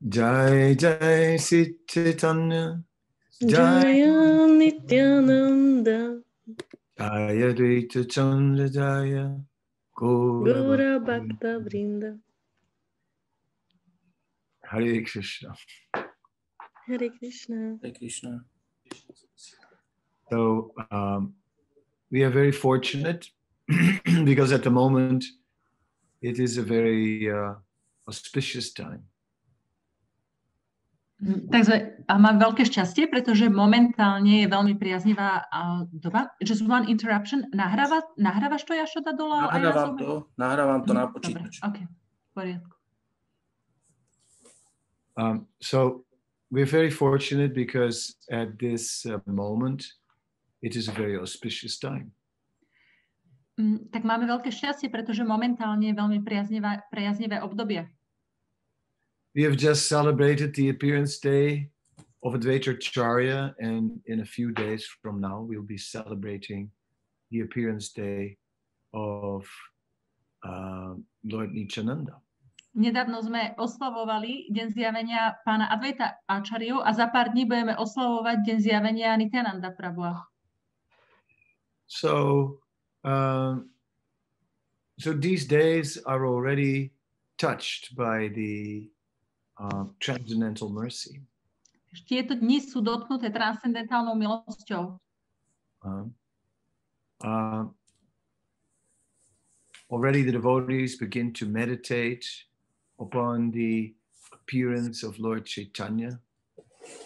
Jai Jai Sri Chaitanya, Jaya Nityananda, Jaya Advaita Chandra Jaya, Gaura Bhakta Vrinda. Hare Krishna. Hare Krishna. Hare Krishna. So we are very fortunate because at the moment it is a very auspicious time. Takže mám veľké šťastie, pretože momentálne je veľmi priaznivá doba. Just one interruption. Nahrávaš to, Jašoda, dole? Nahrávam to na počítač. OK, v poriadku. So we're very fortunate because at this moment it is a very auspicious time. Tak máme veľké šťastie, pretože momentálne je veľmi priaznivé obdobie. We have just celebrated the appearance day of Advaita Acharya, and in a few days from now we'll be celebrating the appearance day of Lord Nityananda. Nedávno sme oslavovali deň zjavenia pána Advaita Acharyu a za pár dní budeme oslavovať deň zjavenia Nityananda Prabhu. So these days are already touched by the transcendental mercy. Tieto dni sú dotknuté transcendentálnou milosťou. Already the devotees begin to meditate upon the appearance of Lord Chaitanya.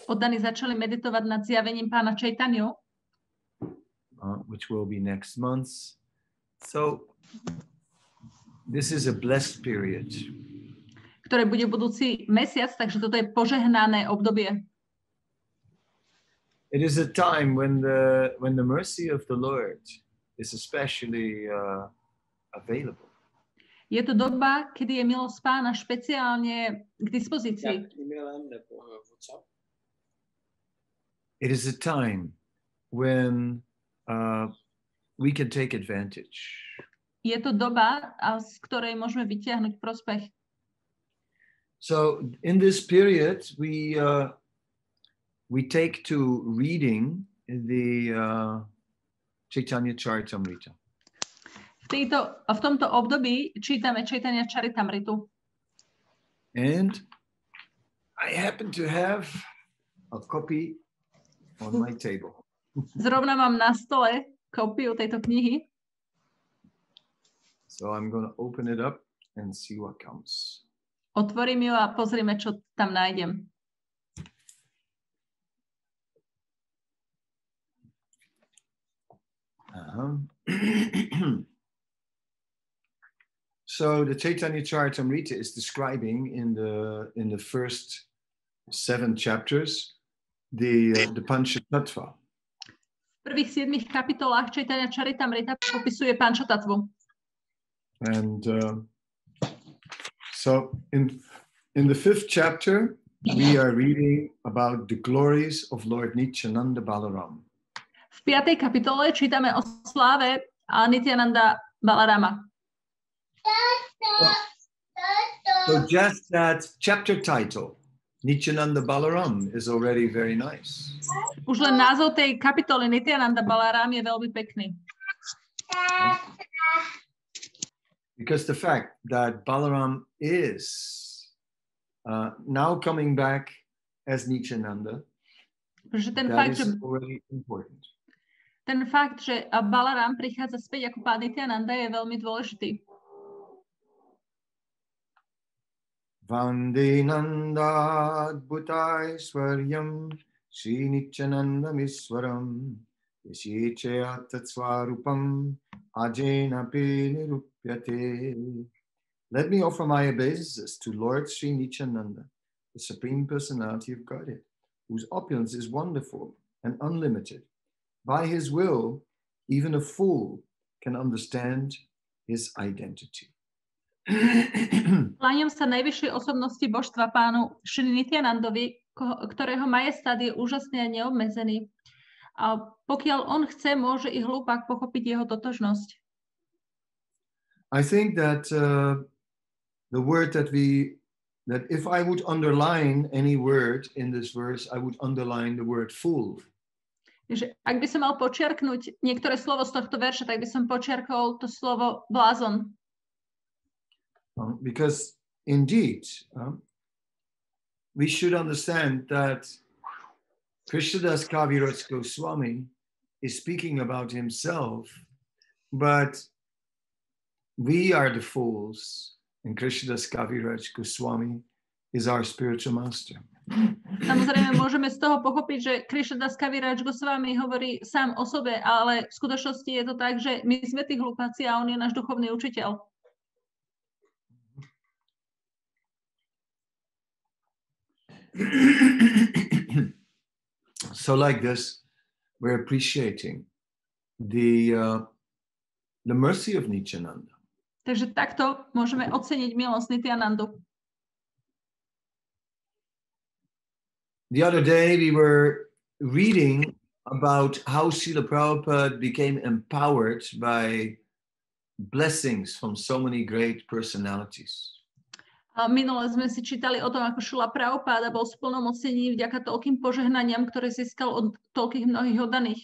Oddaní začali meditovať nad zjavením pána Chaitanyu, which will be next month. So this is a blessed period. Ktoré bude budúci mesiac, takže toto je požehnané obdobie. It is a time when the mercy of the Lord is especially available. Je to doba, kedy je milosť pána špeciálne k dispozícii. It is a time when we can take advantage. Je to doba, z ktorej môžeme vytiahnuť prospech. So in this period, we take to reading the Chaitanya Charitamrita. V tomto období čítame Chaitanya Charitamritu. And I happen to have a copy on my table. Zrovna mám na stole kópiu tejto knihy. So I'm going to open it up and see what comes. Otvorím ju a pozrime, čo tam nájdem. So the Chaitanya Charitamrita is describing in the first 7 chapters the Panchatattva. V prvých 7 kapitolách Chaitanya Charitamrita popisuje Panchatattvu. And so in the 5th chapter, we are reading about the glories of Lord Nityananda Balaram. V 5. kapitole čítame o sláve Nityananda Balarama. So just that chapter title, Nityananda Balaram, is already very nice. Už len názov tej kapitoly Nityananda Balaram je veľmi pekný. Because the fact that Balaram is now coming back as Nityananda, that is already important. Ten fakt, že Balaram prichádza späť ako pán Nityananda, je veľmi dôležitý. Vande Nanda Adbhutai Swaryam Sri Nityananda Miswaram Yashechaya Tatswarupam Ajena Nirupyate. Let me offer my obeisances to Lord Sri Nityananda, the Supreme Personality of Godhead, whose opulence is wonderful and unlimited. By his will, even a fool can understand his identity. Kláňam sa najvyššej osobnosti božstva pánu Šri Nityanandovi, ktorého majestát je úžasný a neobmedzený. A pokiaľ on chce, môže i hlupák pochopiť jeho totožnosť. I think that the word that we that if I would underline any word in this verse, I would underline the word fool. Takže ak by som mal počiarknúť niektoré slovo z tohto verša, tak by som počiarkol to slovo blázon. Because indeed, we should understand that Krishnadas Kaviraj Goswami is speaking about himself, but we are the fools, and Krishnadas Kaviraj Goswami is our spiritual master. Samozrejme, môžeme z toho pochopiť, že Krishnadas Kaviraj Goswami hovorí sám o sobe, ale v skutočnosti je to tak, že my sme tí hlupáci a on je náš duchovný učiteľ. So like this, we're appreciating the mercy of Nityananda. Takže takto môžeme oceniť milosť Nityanandu. The other day we were reading about how Srila Prabhupada became empowered by blessings from so many great personalities. Minule sme si čítali o tom, ako Srila Prabhupada bol splnomocnený vďaka toľkým požehnaniam, ktoré získal od toľkých mnohých oddaných.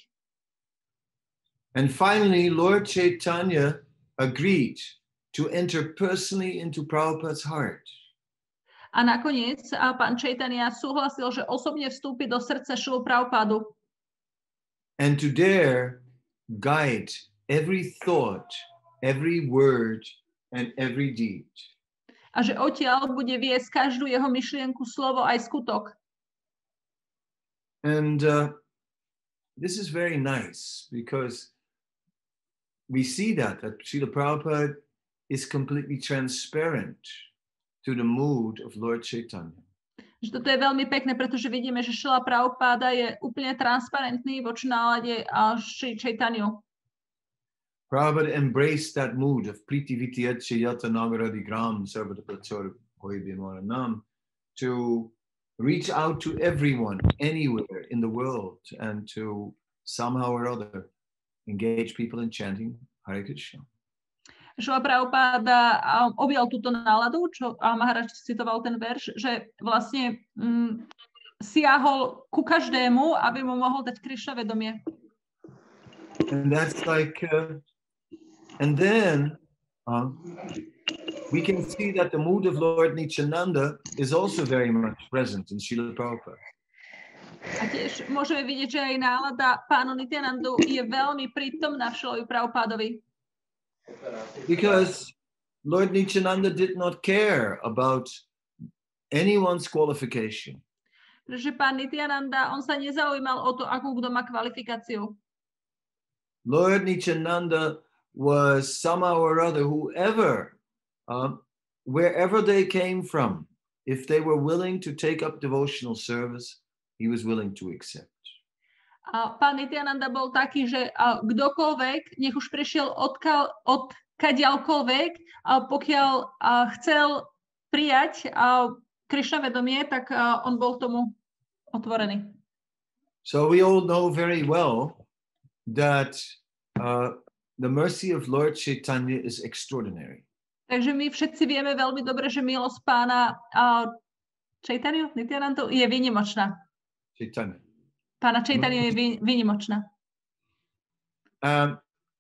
And finally, Lord Chaitanya agreed to enter personally into Prabhupada's heart. A nakoniec pán Chaitanya súhlasil, že osobne vstúpi do srdca Šrilu Prabhupádu. And to dare guide every thought, every word, and every deed. A že odtiaľ bude viesť každú jeho myšlienku, slovo aj skutok. And this is very nice because we see that Srila Prabhupada is completely transparent to the mood of Lord Chaitanya. Že toto je veľmi pekné, pretože vidíme, že Srila Prabhupada je úplne transparentný voči nálade a Sri Chaitanyu. Prabhupada embraced that mood of Priti Vityatcha Yata Nagaradigram Sarvadaprachar Hoibhimoranam to reach out to everyone, anywhere in the world, and to somehow or other engage people in chanting Hare Krishna. Srila Prabhupada objal túto náladu, čo Maharaj citoval ten verš, že vlastne siahol ku každému, aby mu mohol dať Krishna vedomie. And that's like, and then we can see that the mood of Lord Nityananda is also very much present in Srila Prabhupada. A tiež môžeme vidieť, že aj nálada pánu Nityanandu je veľmi prítomná v Šrilovi Prabhupádovi. Because Lord Nityananda did not care about anyone's qualification. Pretože pán Nityananda, on sa nezaujímal o to, akú kto má kvalifikáciu. Lord Nityananda was somehow or other, whoever, wherever they came from, if they were willing to take up devotional service, he was willing to accept. A pán Nityananda bol taký, že kdokoľvek, nech už prišiel odkiaľkoľvek, pokiaľ chcel prijať Krishna vedomie, tak on bol tomu otvorený. So we all know very well that the mercy of Lord Chaitanya is extraordinary. Takže my všetci vieme veľmi dobre, že milosť pána Chaitanyu, Nityanandu, je výnimočná. Chaitanya. Pána Chaitanya je výnimočná.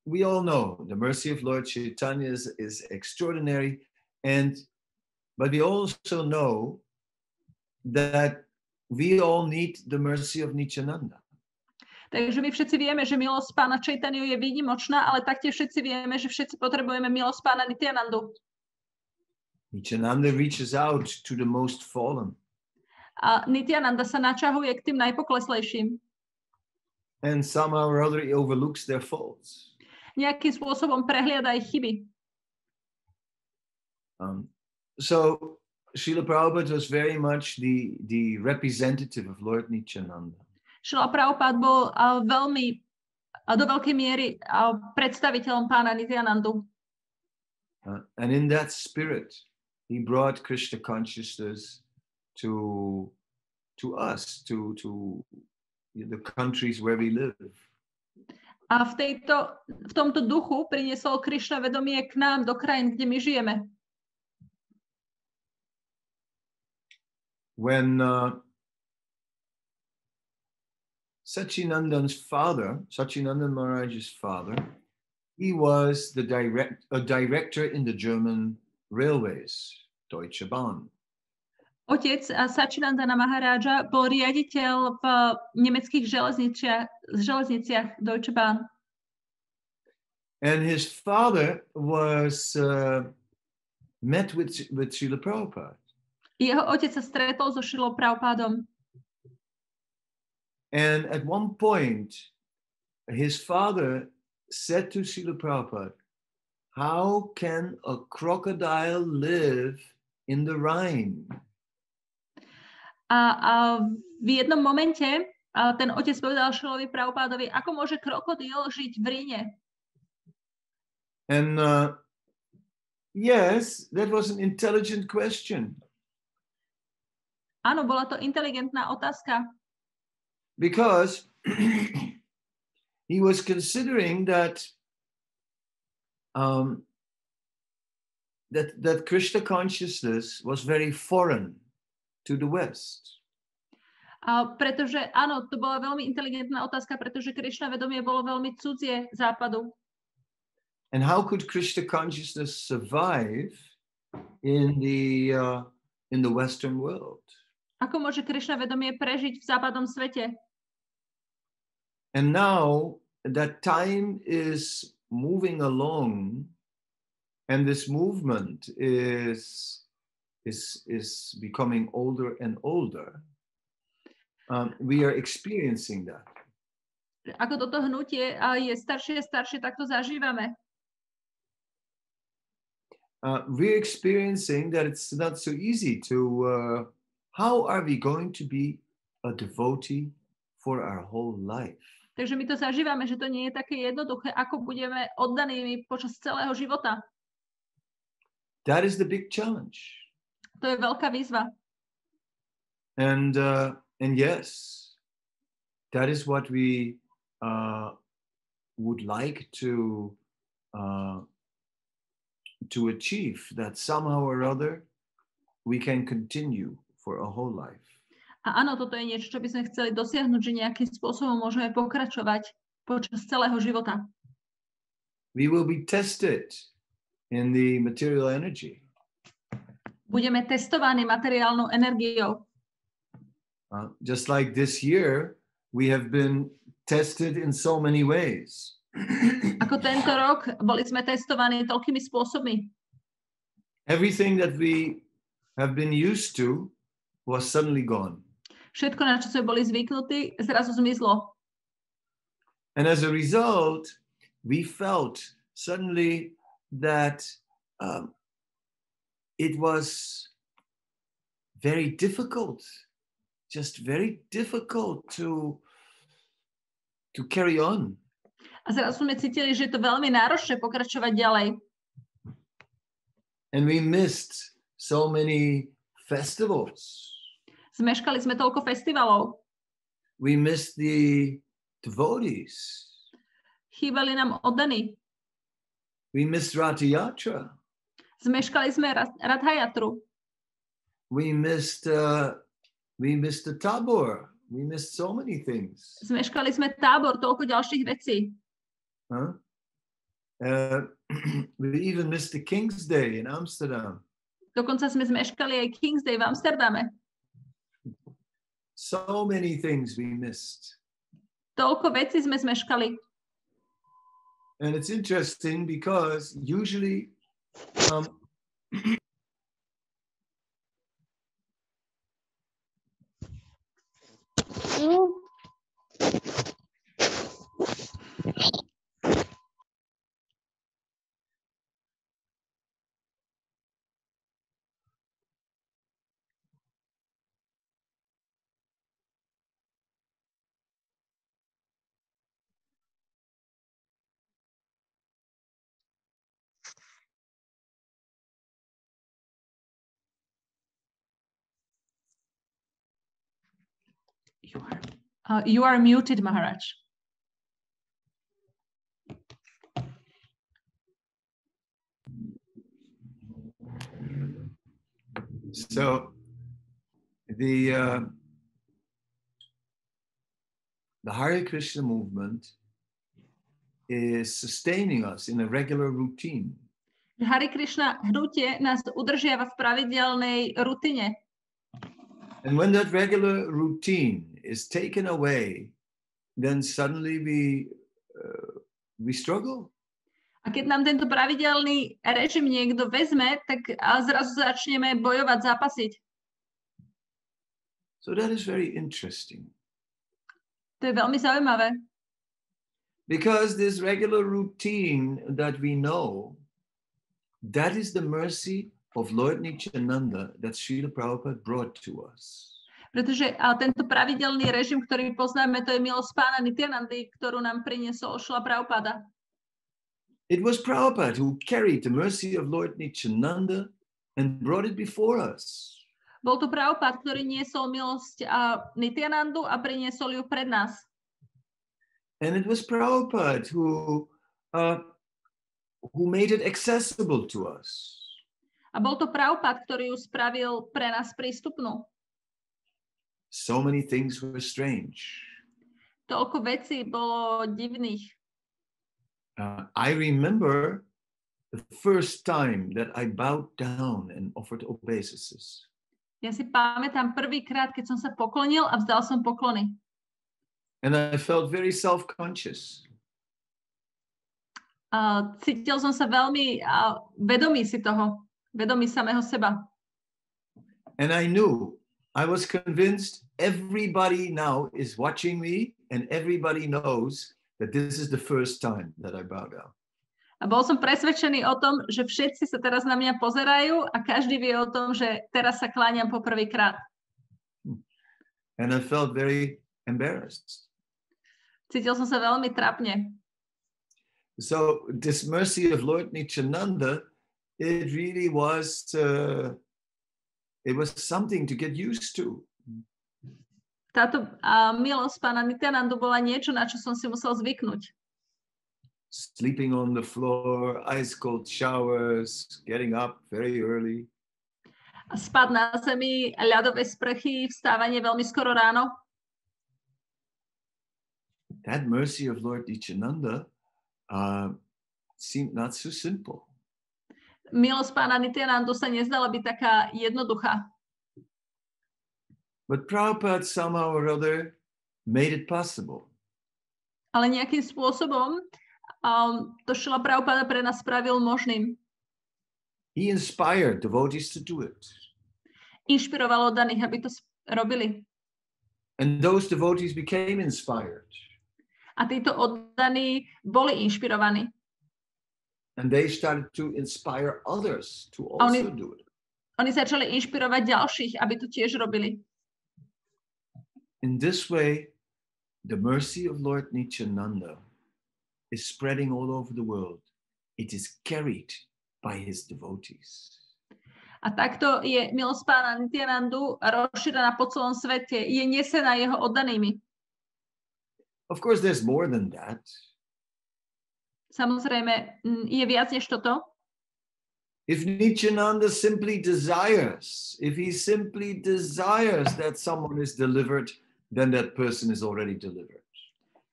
We all know the mercy of Lord Chaitanya is extraordinary, but we also know that we all need the mercy of Nityananda. Takže my všetci vieme, že milosť pána Chaitanyu je výnimočná, ale taktiež všetci vieme, že všetci potrebujeme milosť pána Nityanandu. Nityananda reaches out to the most fallen. A Nityananda sa načahuje k tým najpokleslejším. And somehow or other he overlooks their faults. Nejakým spôsobom prehliada ich chyby. So Srila Prabhupada was very much the representative of Lord Nityananda. Srila Prabhupada bol veľmi do veľkej miery predstaviteľom pána Nityanandu. And in that spirit, he brought Krishna consciousness to us, to the countries where we live. A v tomto duchu priniesol Krishna vedomie k nám, do krajín, kde my žijeme. when Sachinandan's father, Sachinandan Maharaj's father, he was a director in the German railways, Deutsche Bahn. Otec Sachinandana Maharaja bol riaditeľ v nemeckých železniciach Deutsche Bahn. And his father was met with Srila Prabhupada. Jeho otec sa stretol so Šrilou Prabhupádom. And at one point, his father said to Srila Prabhupada, "How can a crocodile live in the Rhine?" A v jednom momente ten otec povedal Šrilovi Prabhupádovi, ako môže krokodíl žiť v Ríne. And yes, that was an intelligent question. Áno, bola to inteligentná otázka. Because he was considering that that Krishna consciousness was very foreign to the West. Pretože áno, to bola veľmi inteligentná otázka, pretože Krishna vedomie bolo veľmi cudzie západu. And how could Krishna consciousness survive in the Western world? Ako môže Krishna vedomie prežiť v západnom svete? And now that time is moving along, and this movement is becoming older and older. We are experiencing that. Ako toto hnutie je staršie a staršie, tak to zažívame. We're experiencing that it's not so easy to. How are we going to be a devotee for our whole life? Takže my to zažívame, že to nie je také jednoduché, ako budeme oddanými počas celého života. That is the big challenge. To je veľká výzva. And yes, that is what we would like to achieve, that somehow or other we can continue for a whole life. A áno, toto je niečo, čo by sme chceli dosiahnuť, že nejakým spôsobom môžeme pokračovať počas celého života. We will be tested in the material energy. Budeme testovaní materiálnou energiou. Just like this year, we have been tested in so many ways. Ako tento rok boli sme testovaní toľkými spôsobmi. Everything that we have been used to was suddenly gone. Všetko, na čo sme boli zvyknutí, zrazu zmizlo. And as a result, we felt suddenly that it was very difficult, just very difficult to carry on. A zrazu sme cítili, že je to veľmi náročné pokračovať ďalej. And we missed so many festivals. Zmeškali sme toľko festivalov. We missed the devotees. Chýbali nám oddaní. We missed Ratha Yatra. Zmeškali sme Radhayatru. We missed the Tabor. We missed so many things. Zmeškali sme tábor, toľko ďalších vecí. We even missed the King's Day in Amsterdam. Dokonca sme zmeškali aj King's Day v Amsterdame. So many things we missed. Toľko vecí sme zmeškali. And it's interesting because usually You are muted, Maharaj. So the Hare Krishna movement is sustaining us in a regular routine. Hare Krishna hnutie nás udržiava v pravidelnej rutine. And when that regular routine is taken away, then suddenly we struggle. A keď nám tento pravidelný režim niekto vezme, tak zrazu začneme bojovať, zápasiť. So that is very interesting. To je veľmi zaujímavé. Because this regular routine that we know, that is the mercy of Lord Nityananda that Srila Prabhupada brought to us. Pretože tento pravidelný režim, ktorý poznáme, to je milosť pána Nityanandy, ktorú nám priniesol Srila Prabhupada. It was Prabhupada who carried the mercy of Lord Nityananda and brought it before us. Bol to Prabhupada, ktorý niesol milosť Nityanandu a priniesol ju pred nás. And it was Prabhupada who made it accessible to us. A bol to Prabhupada, ktorý ju spravil pre nás prístupnú. So many things were strange. Toľko vecí bolo divných. I remember the first time that I bowed down and offered obeisances. Ja si pamätám prvýkrát, keď som sa poklonil a vzdal som poklony. And I felt very self-conscious. Cítil som sa veľmi vedomý si toho, vedomý samého seba. And I knew, I was convinced everybody now is watching me and everybody knows that this is the first time that I bow down. A bol som presvedčený o tom, že všetci sa teraz na mňa pozerajú a každý vie o tom, že teraz sa kláňam po prvýkrát. And I felt very embarrassed. Cítil som sa veľmi trápne. So this mercy of Lord Nityananda, it really was, it was something to get used to. Táto milosť pána Nityanandu bola niečo, na čo som si musel zvyknúť. Sleeping on the floor, ice cold showers, getting up very early. Spať na zemi, ľadové sprchy, vstávanie veľmi skoro ráno. That mercy of Lord Nityananda seemed not so simple. Milosť pána Nityanandu sa nezdala byť taká jednoduchá. But Prabhupada somehow or other made it possible. Ale nejakým spôsobom to Srila Prabhupada pre nás spravil možným. He inspired devotees to do it. Inšpirovalo daných, aby to robili. And those devotees became inspired. A títo oddaní boli inšpirovaní. And they started to inspire others to also do it. Oni začali inšpirovať ďalších, aby to tiež robili. In this way, the mercy of Lord Nityananda is spreading all over the world. It is carried by his devotees. A takto je milosť pána Nityanandu rozšírená po celom svete. Je nesená jeho oddanými. Of course, there's more than that. Samozrejme, je viac než toto. If Nityananda simply desires, if he simply desires that someone is delivered, then that person is already delivered.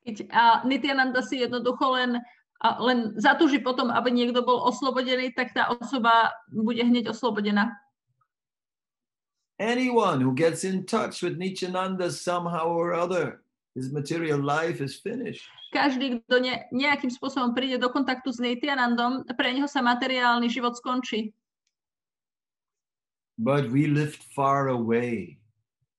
Keď Nityananda si jednoducho len zatúži potom, aby niekto bol oslobodený, tak tá osoba bude hneď oslobodená. Anyone who gets in touch with Nityananda somehow or other, his material life is finished. Každý, kto nejakým spôsobom príde do kontaktu s Nityanandom, pre neho sa materiálny život skončí. But we lived far away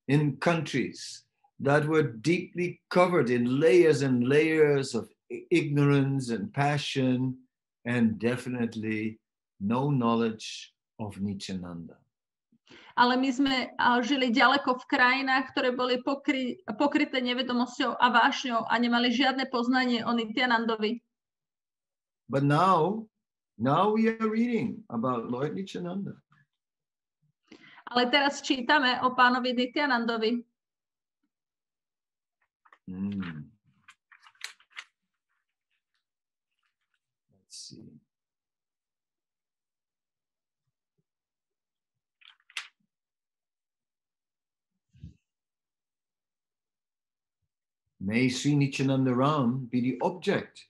in countries that were deeply covered in layers and layers of ignorance and passion and definitely no knowledge of Nityananda. Ale my sme žili ďaleko v krajinách, ktoré boli pokryté nevedomosťou a vášňou a nemali žiadne poznanie o Nityanandovi. But now we are reading about Lord Nityananda. Ale teraz čítame o pánovi Nityanandovi. Let's see. May Sri Nityananda Ram be the object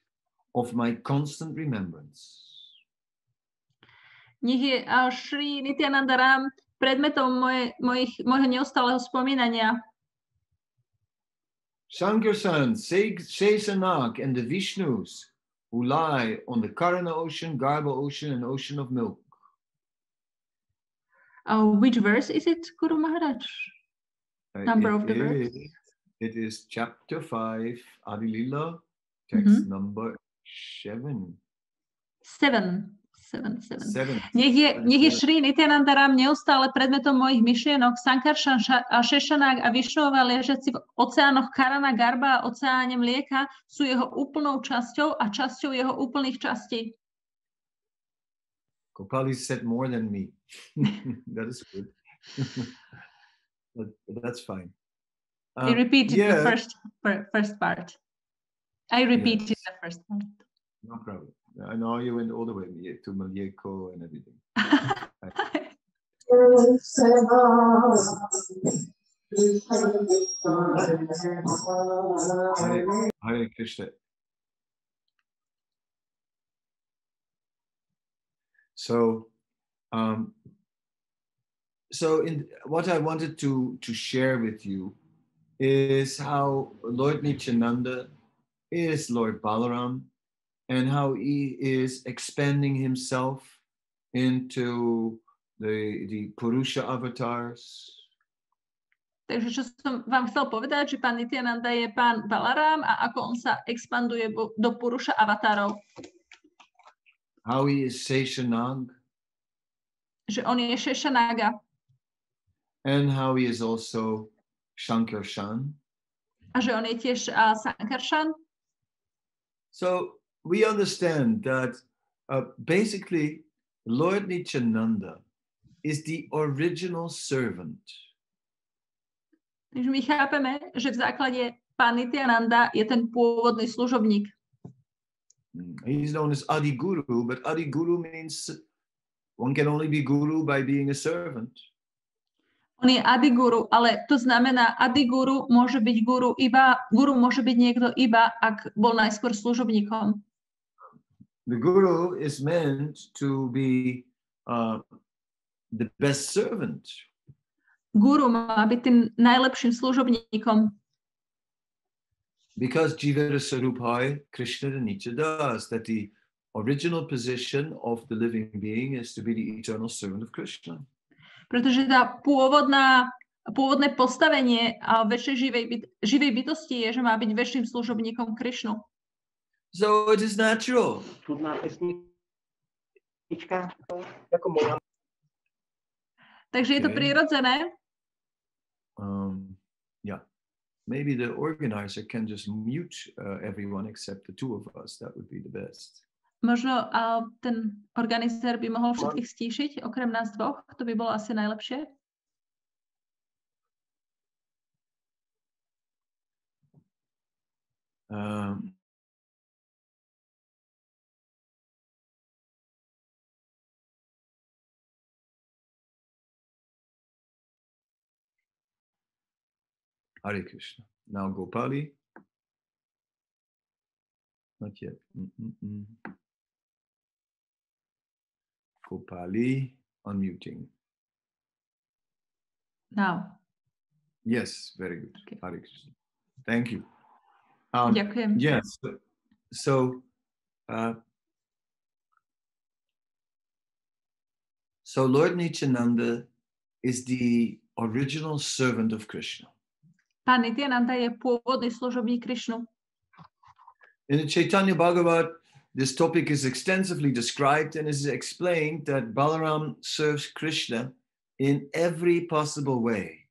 of my constant remembrance. Nech je Sri Nityananda Ram predmetom môjho neustáleho spomínania. Sankarsan, Shesanak, and the Vishnus who lie on the Karana ocean, Garba ocean, and ocean of milk. Which verse is it, Guru Maharaj? Number of the verse? It is chapter 5, Adilila, text number 7. 7. Nech je Sri Nityananda Ram neustále predmetom mojich myšlienok, Sankarshan a Šešanák a Višnova ležiaci v oceánoch Karana, Garba a oceáne mlieka sú jeho úplnou časťou a časťou jeho úplných častí. Gopali said more than me. That is good. but that's fine. I repeated the first part. I repeated the first part. No problem. I know you went all the way to Malyeko and everything. Hare Krishna. So what I wanted to share with you is how Lord Nityananda is Lord Balaram, and how he is expanding himself into the Purusha avatars. Takže čo som vám chcel povedať, že pán Nityananda je pán Balaram a ako on sa expanduje do Purusha avatárov. How he is Seshanag. Že on je Šešanaga. And how he is also Shankarshan. A že on je tiež Sankarshan. So we understand that basically Lord Nityananda is the original servant. Takže my chápeme, že v základe pán Nityananda je ten pôvodný služobník. He's known as Adi Guru, but Adi Guru means one can only be guru by being a servant. On je Adi Guru, ale to znamená, Adi Guru môže byť guru môže byť niekto iba, ak bol najskôr služobníkom. The guru is meant to be the best servant. Guru má byť tým najlepším služobníkom. Because Jivara Sarupai Krishna Nitya does, that the original position of the living being is to be the eternal servant of Krishna. Pretože tá pôvodné postavenie väčšej živej bytosti je, že má byť väčším služobníkom Krishnu. So it is natural. Takže je to prirodzené. Yeah. Maybe the organizer can just mute everyone except the two of us. That would be the best. Možno ten organizer by mohol všetkých stíšiť, okrem nás dvoch. To by bolo asi najlepšie. Hare Krishna. Now Gopali. Not yet. Gopali, unmuting. Now. Yes, very good. Okay. Hare Krishna. Thank you. Ďakujem. Yes. So Lord Nityananda is the original servant of Krishna. Pán Nityananda je pôvodný služobník Krishnu. In the Chaitanya Bhagavat, this topic is extensively described and is explained that Balaram serves Krishna in every possible way.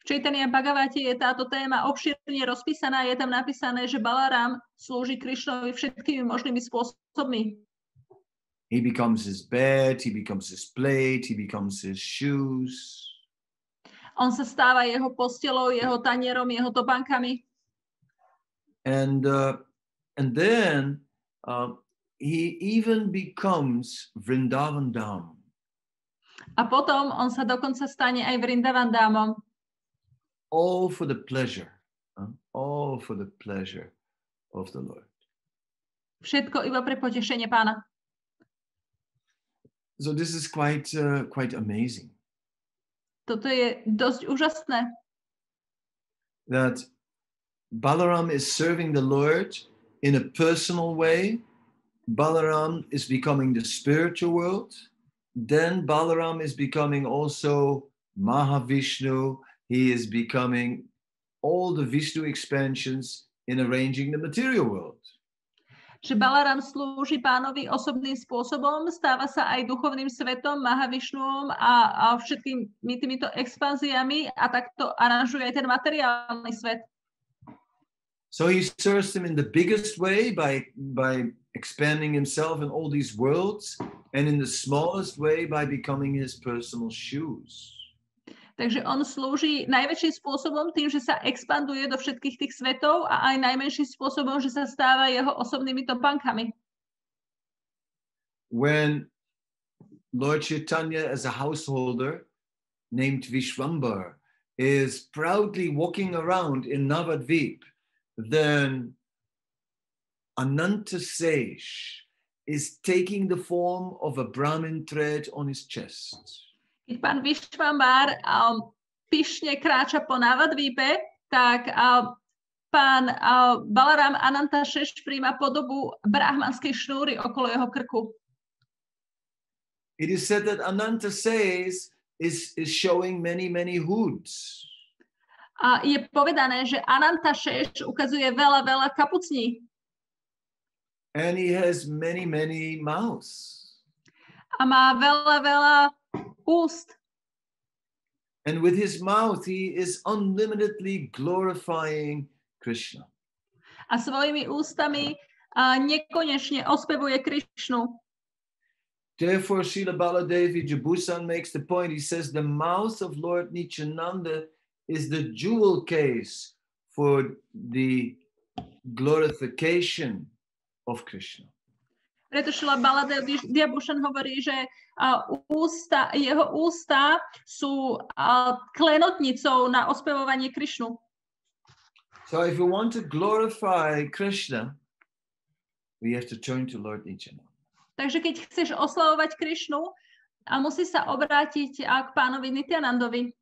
V Chaitanya Bhagavate je táto téma obšírne rozpísaná, je tam napísané, že Balaram slúži Krishnovi všetkými možnými spôsobmi. He becomes his bed, he becomes his plate, he becomes his shoes. On sa stáva jeho postelou, jeho tanierom, jeho topánkami. And then he even becomes Vrindavan Dham. A potom on sa dokonca stane aj Vrindavan Dhamom. All for the pleasure all for the pleasure of the Lord. Všetko iba pre potešenie Pána. So this is quite amazing. Toto je dosť úžasné. That Balaram is serving the Lord in a personal way. Balaram is becoming the spiritual world. Then Balaram is becoming also Mahavishnu. He is becoming all the Vishnu expansions in arranging the material world. Že Balaram slúži Pánovi osobným spôsobom, stáva sa aj duchovným svetom, Mahavišnuom a všetkými týmito expanziami a takto aranžuje aj ten materiálny svet. So he serves him in the biggest way by expanding himself in all these worlds, and in the smallest way by becoming his personal shoes. Takže on slúži najväčším spôsobom tým, že sa expanduje do všetkých tých svetov a aj najmenším spôsobom, že sa stáva jeho osobnými topánkami. When Lord Chaitanya as a householder named Vishwambar is proudly walking around in Navadvip, then Ananta Seish is taking the form of a Brahmin thread on his chest. Keď pán Vishwambar pyšne kráča po Navadvípe, tak pán Balaram Ananta Seish príjma podobu brahmanskej šnúry okolo jeho krku. It is said that Ananta Seish is showing many hoods. A je povedané, že Ananta Seish ukazuje veľa kapucní. And he has many mouths. A má veľa úst. And with his mouth he is unlimitedly glorifying Krishna. A svojimi ústami nekonečne ospevuje Krišnu. Therefore Srila Baladevi Jabusan makes the point, he says the mouth of Lord Nityananda is the jewel case for the glorification of Krishna. Preto Srila Baladevi Jabusan hovorí, že jeho ústa sú klenotnicou na ospevovanie Krišnu. So if we want to glorify Krishna, we have to turn to Lord Nityananda. Takže keď chceš oslavovať Krišnu, musí sa obrátiť k pánovi Nityanandovi.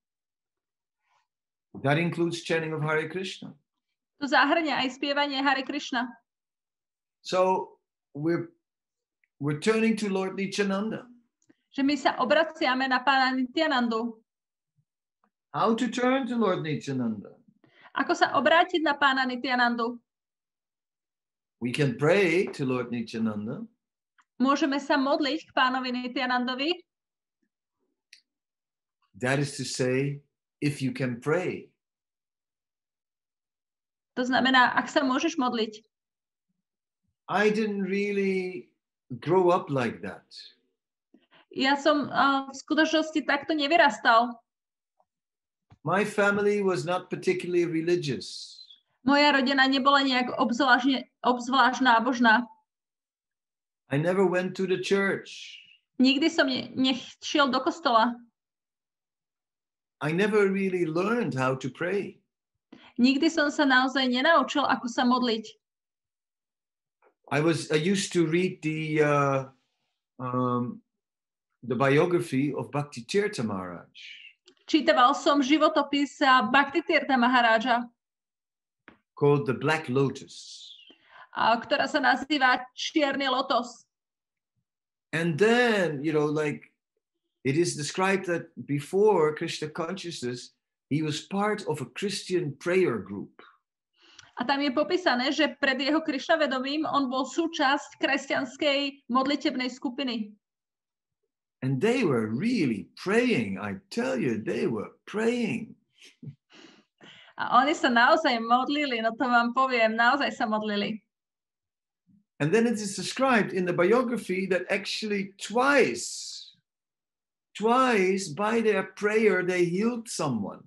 That includes chanting of Hare Krishna. To zahrňa aj spievanie Hare Krishna. So we're turning to Lord Nityananda. Že my sa obraciame na pána Nityanandu. How to turn to Lord Nityananda? Ako sa obrátiť na pána Nityanandu? We can pray to Lord Nityananda. Môžeme sa modliť k pánovi Nityanandovi. That is to say, if you can pray. To znamená, ak sa môžeš modliť. I didn't really grow up like that. Ja som v skutočnosti takto nevyrastal. My family was not particularly religious. Moja rodina nebola nejak obzvlášť nábožná. I never went to the church. Nikdy som nešiel do kostola. I never really learned how to pray. Nikdy som sa naozaj nenaučil, ako sa modliť. I used to read the biography of Bhakti Tirtha Maharaj. Čítaval som životopis Bhakti Tirtha Maharaja. Called The Black Lotus. Ktorá sa nazýva Čierny lotos. And then, it is described that before Krishna consciousness, he was part of a Christian prayer group. A tam je popísané, že pred jeho Krišna vedomím on bol súčasť kresťanskej modlitebnej skupiny. And they were really praying. I tell you, they were praying. A oni sa naozaj modlili, no to vám poviem, naozaj sa modlili. And then it is described in the biography that actually twice by their prayer they healed someone.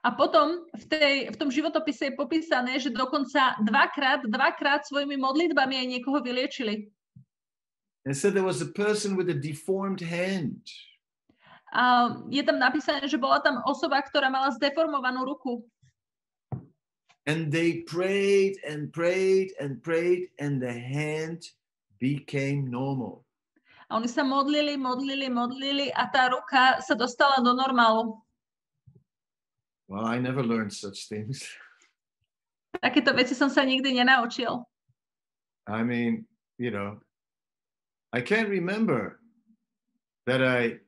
A potom v tom životopise je popísané, že dokonca dvakrát svojimi modlitbami aj niekoho vyliečili. And so there was a person with a deformed hand. A je tam napísané, že bola tam osoba, ktorá mala zdeformovanú ruku. And they prayed and prayed and prayed, and the hand became normal. A oni sa modlili a tá ruka sa dostala do normálu. Well, I never learned such things. Takéto veci som sa nikdy nenaučil. I mean, you know, I can't remember that I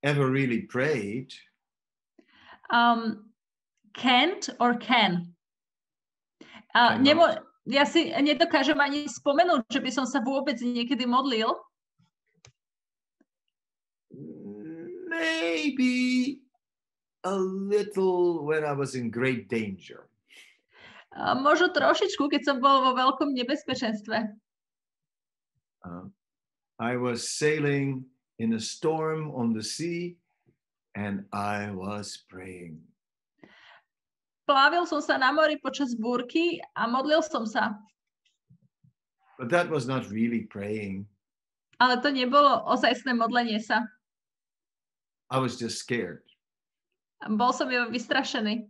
ever really prayed. Can't or can? Ja si nedokážem ani spomenúť, že by som sa vôbec niekedy modlil. Maybe a little when I was in great danger. Možno trošičku, keď som bol vo veľkom nebezpečenstve. I was sailing in a storm on the sea and I was praying. Plávil som sa na mori počas búrky a modlil som sa. But that was not really praying. Ale to nebolo ozajstné modlenie sa. I was just scared. Bol som iba vystrašený.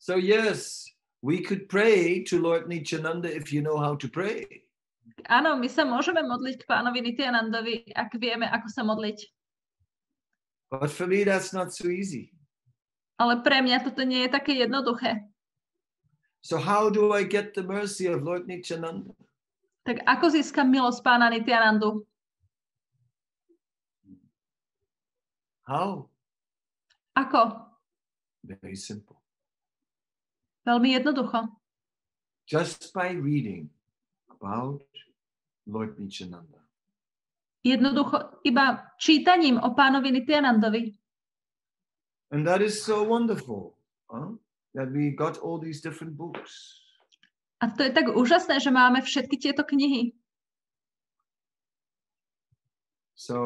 So yes, we could pray to Lord Nityananda if you know how to pray. Áno, my sa môžeme modliť k pánovi Nityanandovi, ak vieme, ako sa modliť. But for me, that's not so easy. Ale pre mňa toto nie je také jednoduché. So how do I get the mercy of Lord Nityananda? Tak ako získam milosť pána Nityanandu? How? Ako? Very simple. Veľmi jednoducho. Just by reading about Lord Nityananda. Jednoducho iba čítaním o pánovi Nityanandovi. And that is so wonderful, that we got all these different books. A to je tak úžasné, že máme všetky tieto knihy. So,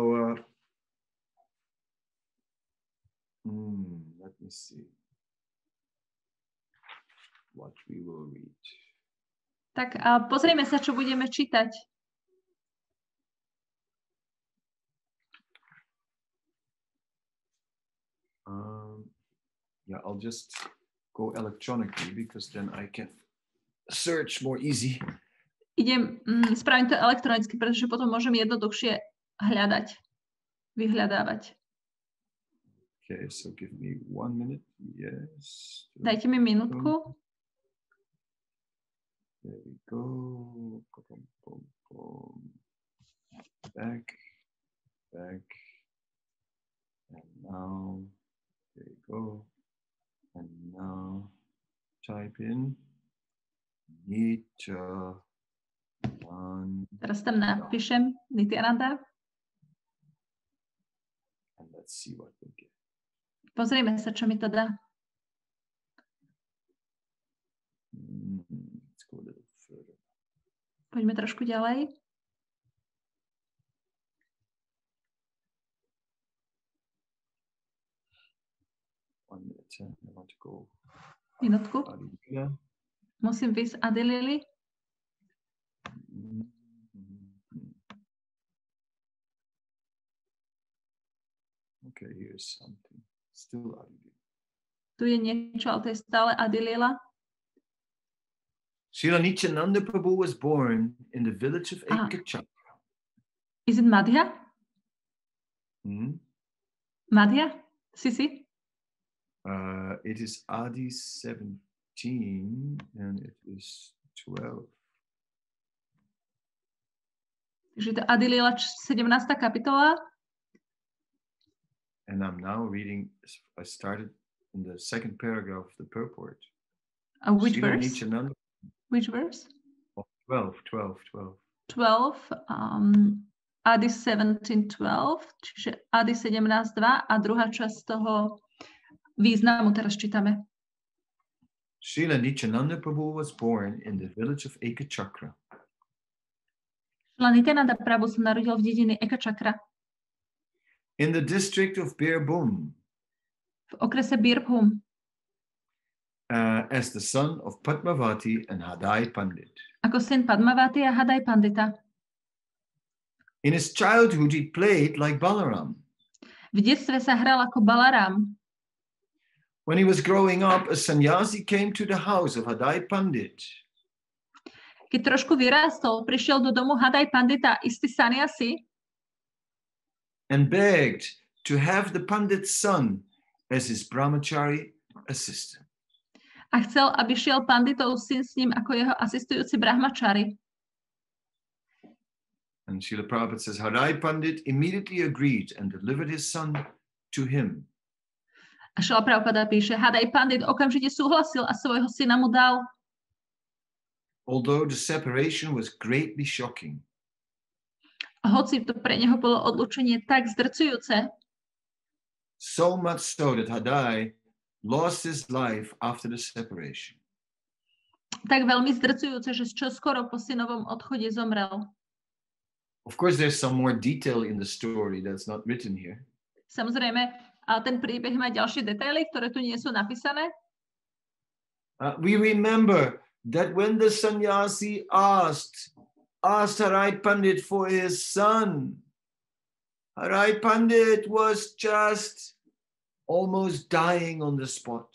let me see what we will read. Tak pozrieme sa, čo budeme čítať. Yeah, I'll just go electronically because then I can search more easy. Spravím to elektronicky, pretože potom môžem jednoduchšie hľadať, vyhľadávať. Okay, so give me 1 minute. Yes. Dajte mi minútku. There we go. Back. And now, there you go. And now, type in Nityananda. Teraz tam napíšem Nityananda. And let's see what we get. Pozrieme sa, čo mi to dá. Let's go a little further. Poďme trošku ďalej. I want to go. Minútku. Musím výsť Adilili. Okay, here's something. Still Adilili. Tu je niečo, ale to je stále Adilila. Srila Nityananda Prabhu was born in the village of Acharya. Is it Madhya? Madhya? Sisi? It is Adi 17 and it is 12. Takže to Adilila 17. kapitola. And I'm now reading, I started in the second paragraph of the purport. Which Srila verse? Nityananda, Which verse? 12. 12. Adi 17, 12, čiže Adi 17, 2 a druhá časť toho významu teraz čítame. Srila Nityananda Prabhu was born in the village of Acharya. Srila Nityananda Prabhu sa narodil v dedine Acharya. In the district of Birbhum. V okrese Birbhum. As the son of Padmavati and Hadai Pandit. Ako syn Padmavati a Hadai Pandita. In his childhood he played like Balaram. V detstve sa hral ako Balaram. When he was growing up, a sannyasi came to the house of Hadai Pandit. Keď trošku vyrástol, prišiel do domu Hadai Pandita istý sannyasi and begged to have the Pandit's son as his brahmachari assistant. A chcel, aby šiel Panditov syn s ním ako jeho asistujúci brahmachari. And Srila Prabhupada says, Hadai Pandit immediately agreed and delivered his son to him. A Srila Prabhupada píše, Hadai Pandit okamžite súhlasil a svojho syna mu dal. Although the separation was greatly shocking. A hoci to pre neho bolo odlúčenie tak zdrcujúce, so much so that Hadai lost his life after the separation. Tak veľmi zdrcujúce, že čoskoro po synovom odchode zomrel. Of course, there's some more detail in the story that's not written here. Samozrejme, ale ten príbeh má ďalšie detaily, ktoré tu nie sú napísané. We remember that when the sannyasi asked Hadai Pandit for his son, Hadai Pandit was just almost dying on the spot.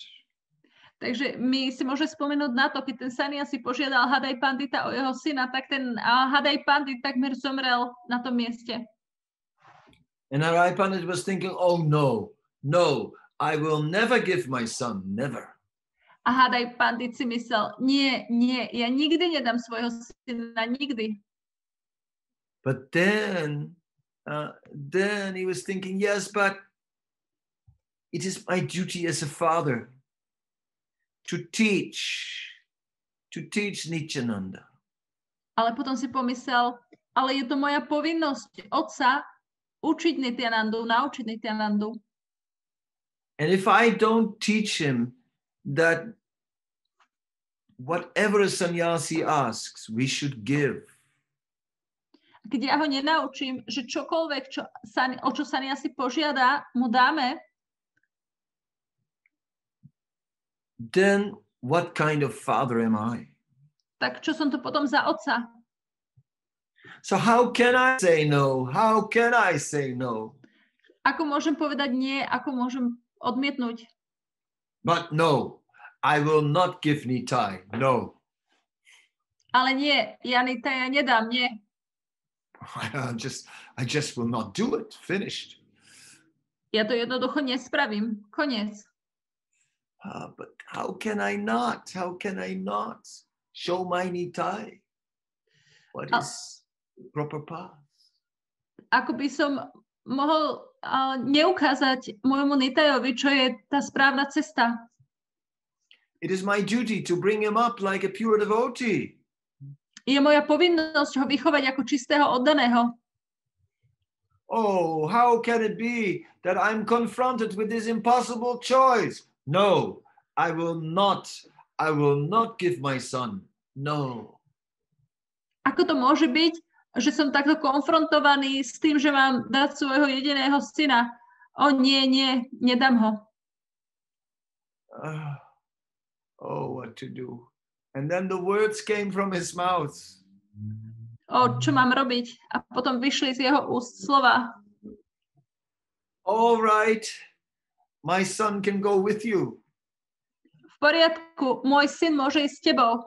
Takže my si môžeme spomenúť na to, keď ten sannyasi požiadal Hadai Pandita o jeho syna, tak ten Hadai Pandit takmer zomrel na tom mieste. And Hadai Pandit was thinking, oh no, I will never give my son, never. A Hadai Pandit si myslel, nie, ja nikdy nedám svojho syna, nikdy. But then he was thinking, yes, but it is my duty as a father to teach Nityananda. Ale potom si pomyslel, ale je to moja povinnosť otca učiť Nityanandu, naučiť Nityanandu. And if I don't teach him that whatever a sannyasi asks, we should give. Keď ja ho nenaučím, že čokoľvek, o čo sannyasi požiada, mu dáme, then what kind of father am I? Tak čo som to potom za otca? So how can I say no? How can I say no? Ako môžem povedať nie? Ako môžem odmietnúť? But no, I will not give Nitai. No. Ale nie, ja Nitaya nedám, nie. I just will not do it. Finished. Ja to jednoducho nespravím. Koniec. But how can I not? How can I not show my Nitai? What is the proper path? Ako by som mohol neukázať môjmu Nitajovi, čo je tá správna cesta? It is my duty to bring him up like a pure devotee. Je moja povinnosť ho vychovať ako čistého oddaného. Oh, how can it be that I'm confronted with this impossible choice? No, I will not give my son. No. Ako to môže byť, že som takto konfrontovaný s tým, že mám dať svojho jediného syna? O nie, nedám ho. What to do? And then the words came from his mouth. Čo mám robiť? A potom vyšli z jeho úst slova. All right, my son can go with you. V poriadku, môj syn môže ísť s tebou.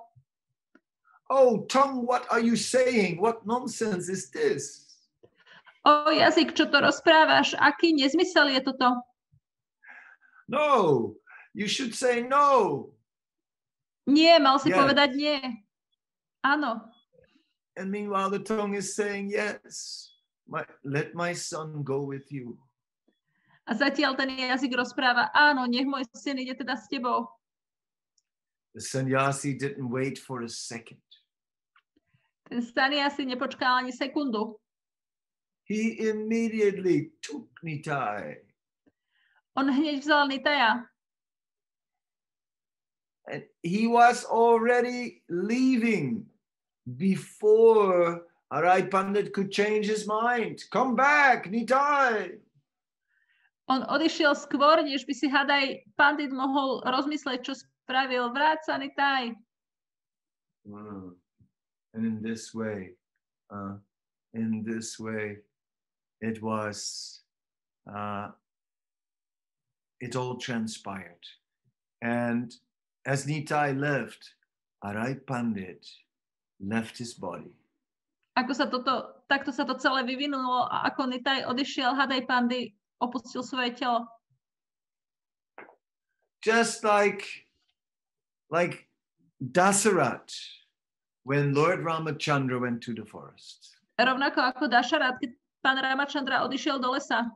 Oh, tongue, what are you saying? What nonsense is this? Jazyk, čo to rozprávaš? Aký nezmysel je toto? No, you should say no. Nie, mal si povedať nie. Áno. And meanwhile, the tongue is saying, yes, let my son go with you. A zatiaľ ten jazyk rozpráva, áno, nech môj syn ide teda s tebou. The sannyasi didn't wait for a second. Ten sannyasi nepočkal ani sekundu. He immediately took Nitai. On hneď vzal Nitaya. And he was already leaving before Hadai Pandit could change his mind. Come back, Nitai. On odišiel skôr, než by si Hadai Pandit mohol rozmysleť, čo spravil. Vráť sa, Nitai. And in this way, it was, it all transpired. And as Nitai left, Arai Pandit left his body. Takto sa to celé vyvinulo a ako Nitai odišiel, Hadaj Pandy opustil svoje telo. Just like Dasarat, when Lord Ramachandra went to the forest. Rovnako ako Dasarat, keď pán Ramachandra odišiel do lesa.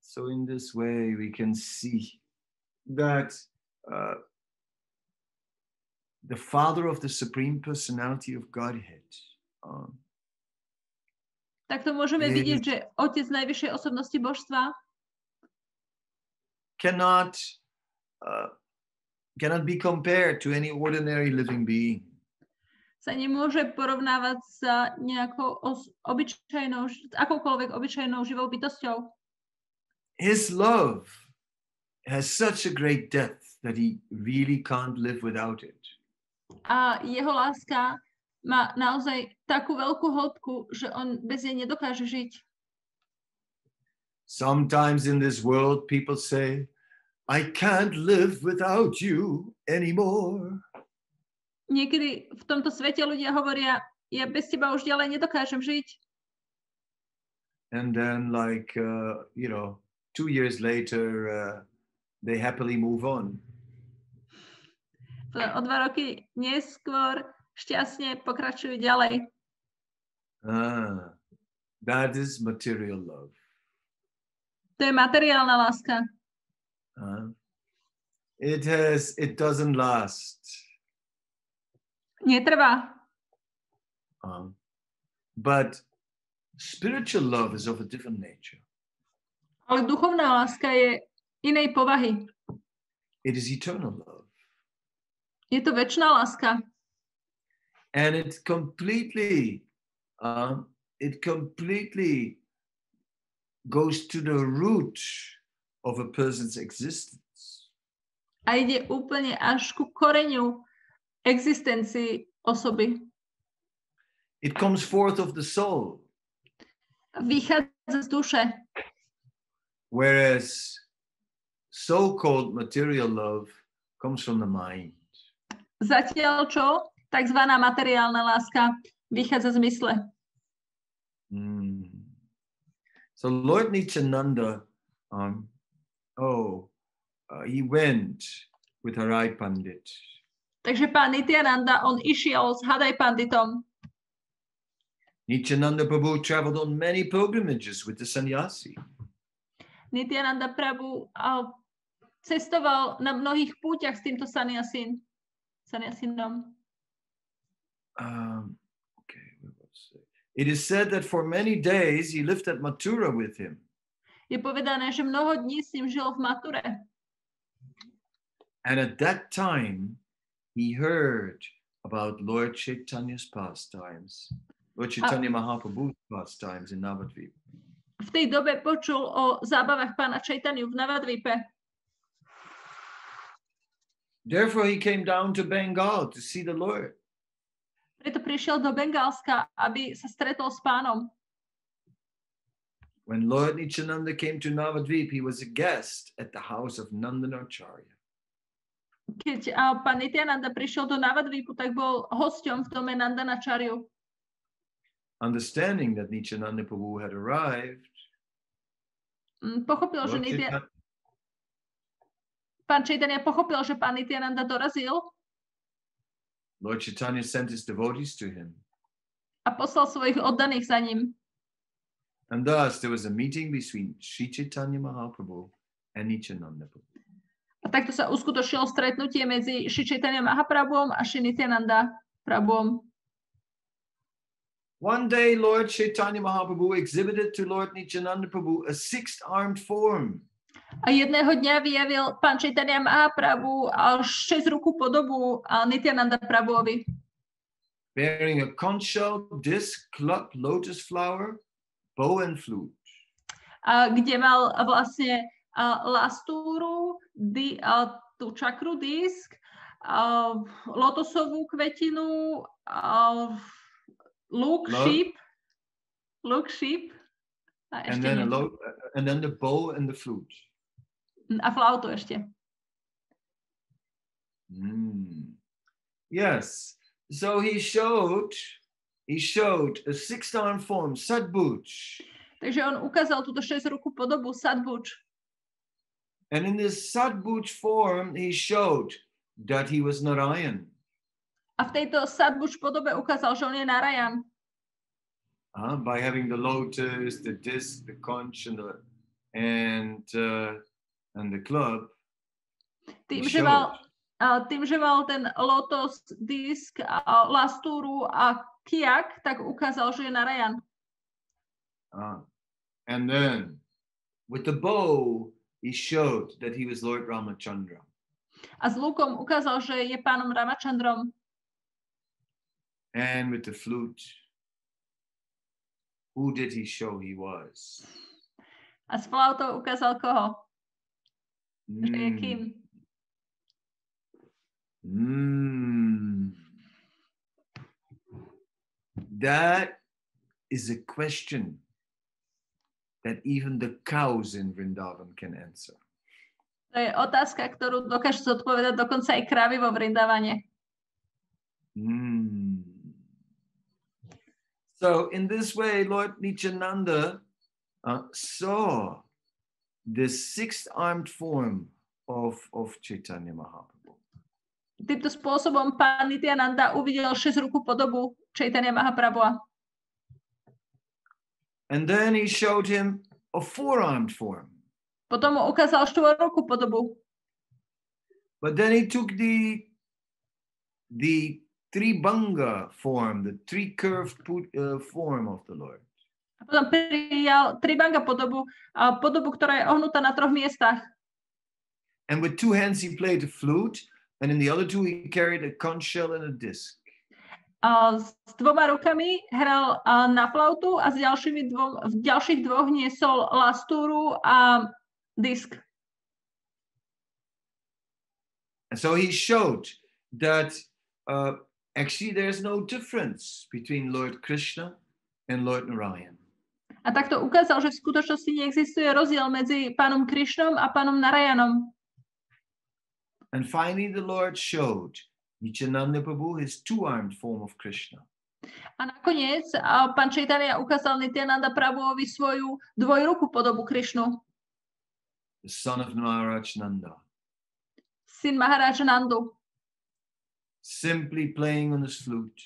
So in this way we can see that the Father of the Supreme Personality of Godhead takto môžeme vidieť, že Otec najvyššej osobnosti božstva cannot be compared to any ordinary living being. Sa nemôže porovnávať s nejakou akoukoľvek obyčajnou živou bytosťou. His love has such a great depth that he really can't live without it. A jeho láska má naozaj takú veľkú hĺbku, že on bez nej nedokáže žiť. Sometimes in this world people say, I can't live without you anymore. Niekedy v tomto svete ľudia hovoria, ja bez teba už ďalej nedokážem žiť. And then 2 years later, they happily move on. O 2 roky neskôr šťastne pokračujú ďalej. That is material love. To je materiálna láska. It doesn't last. Netrvá. But spiritual love is of a different nature. Ale duchovná láska je inej povahy. It is eternal love. Je to večná láska. And it completely goes to the root of a person's existence. A ide úplne až ku koreňu existencii osoby. It comes forth of the soul. Vychádza z duše. Whereas so-called material love comes from the mind. Zatiaľ čo? Takzvaná materiálna láska vychádza z mysle. So Lord Nityananda, he went with Harai Pandit. Takže pán Nityananda, on išiel s Hadaj Panditom. Nityananda Prabhu traveled on many pilgrimages with the sannyasi. Nityananda Prabhu cestoval na mnohých púťach s týmto sannyasinom. It is said that for many days he lived at Mathura with him. Je povedané, že mnoho dní s ním žil v Mature. And at that time he heard about Lord Chaitanya's pastimes, Lord Chaitanya Mahaprabhu's pastimes in Navadvipa. V tej dobe počul o zábavách pána Chaitanya v Navadvipe. Therefore he came down to Bengal to see the Lord. Preto prišiel do Bengálska, aby sa stretol s pánom. When Lord Nityananda came to Navadvip, he was a guest at the house of Acharya. Keď pán Nityananda prišiel do Navadvipu, tak bol hosťom v dome Acharyu. Understanding that Nityananda Prabhu had arrived, pochopil, že pán Chaitanya pochopil, že pán Nityananda dorazil. Lord Chaitanya sent his devotees to him. A poslal svojich oddaných za ním. And thus there was a meeting between Sri Chaitanya Mahaprabhu and Nityananda Prabhu. A takto sa uskutočnilo stretnutie medzi Sri Chaitanya Mahaprabhuom a Sri Nityananda Prabhuom. One day Lord Chaitanya Mahaprabhu exhibited to Lord Nityananda Prabhu a six-armed form. A jedného dňa vyjavil pán Chaitanya Mahaprabhu 6-rukú podobu Nityananda Prabhuovi. Bearing a conch shell, disc, club, lotus flower, bow and flute. Kde mal vlastne lastúru, tú čakru, disk, lotosovú kvetinu, lúk, šíp. And then the bow and the flute. A flautu ešte. Yes. So he showed a six-armed form, Sadbuch. Takže on ukázal túto 6-ruku podobu Sadbuch. And in this Sadbuch form, he showed that he was Narayan. A v tejto Sadbuch podobe ukázal, že on je Narayan. By having the lotus, the disc, the conch, and the club. Tým, že mal ten lotos, disk, lastúru a kiak, tak ukázal, že je Narayan. And then, with the bow, he showed that he was Lord Ramachandra. A s lukom ukázal, že je pánom Ramachandrom. And with the flute, who did he show he was? A s flautou ukázal koho? Že je kým? That is a question that even the cows in Vrindavan can answer. To je otázka, ktorú dokážu zodpovedať dokonca aj krávy vo Vrindavane. So in this way, Lord Nityananda saw this six-armed form of Chaitanya Mahaprabhu. Týmto spôsobom pán Nityananda uvidel 6-ruku podobu Chaitanya Mahaprabhu. And then he showed him a four-armed form. Potom mu ukázal 4-ruku podobu. But then he took the Tribanga form, the three-curved form of the Lord. A potom prijal Tribanga podobu, ktorá je ohnutá na 3 miestach. And with 2 hands he played the flute, and in the other 2 he carried a conch shell and a disc. S 2 rukami hral na flautu a v ďalších 2 niesol lastúru a disk. And so he showed that actually there's no difference between Lord Krishna and Lord Narayan. A takto ukázal, že v skutočnosti neexistuje rozdiel medzi pánom Krišnom a pánom Narayanom. And finally the Lord showed Nityananda Prabhu his two-armed form of Krishna. A nakoniec pán Chaitanya ukázal Nityananda Prabhuovi svoju 2-ruku podobu Krišnu. The son of Maharaj Nanda. Syn Maharaja Nandu. Simply playing on his flute.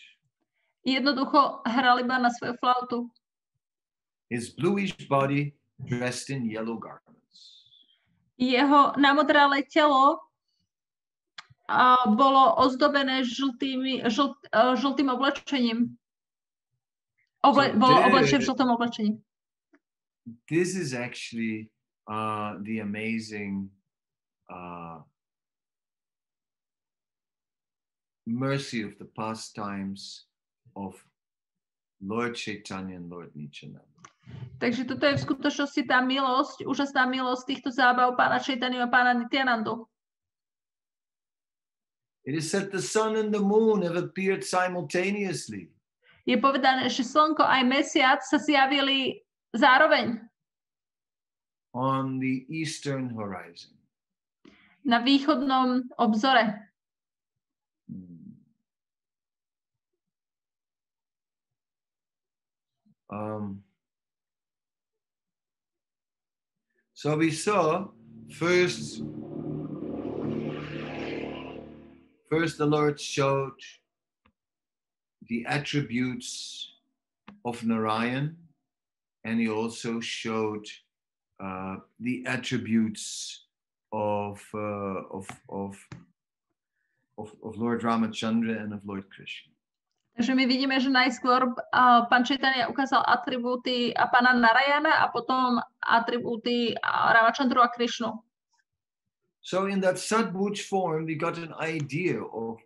Jednoducho hral iba na svoju flautu. His bluish body dressed in yellow garments. Jeho namodralé telo bolo ozdobené žltým oblečením. Bolo oblečené v žltom oblečení. This is actually the amazing mercy of the pastimes of Lord Chaitanya and Lord Nityananda. Takže toto je v skutočnosti tá milosť, úžasná milosť týchto zábav pána Chaitanya a pána Nityanandu. It is said the sun and the moon have appeared simultaneously. Je povedané, že slnko aj mesiac sa zjavili zároveň. On the eastern horizon. Na východnom obzore. So we saw first the Lord showed the attributes of Narayan, and he also showed the attributes of Lord Ramachandra and of Lord Krishna. Takže my vidíme, že najskôr pán Chaitanya ukázal atribúty pána Narayana a potom atribúty Ramachandru a Krishnu. So in that Sadbuch form, we got an idea of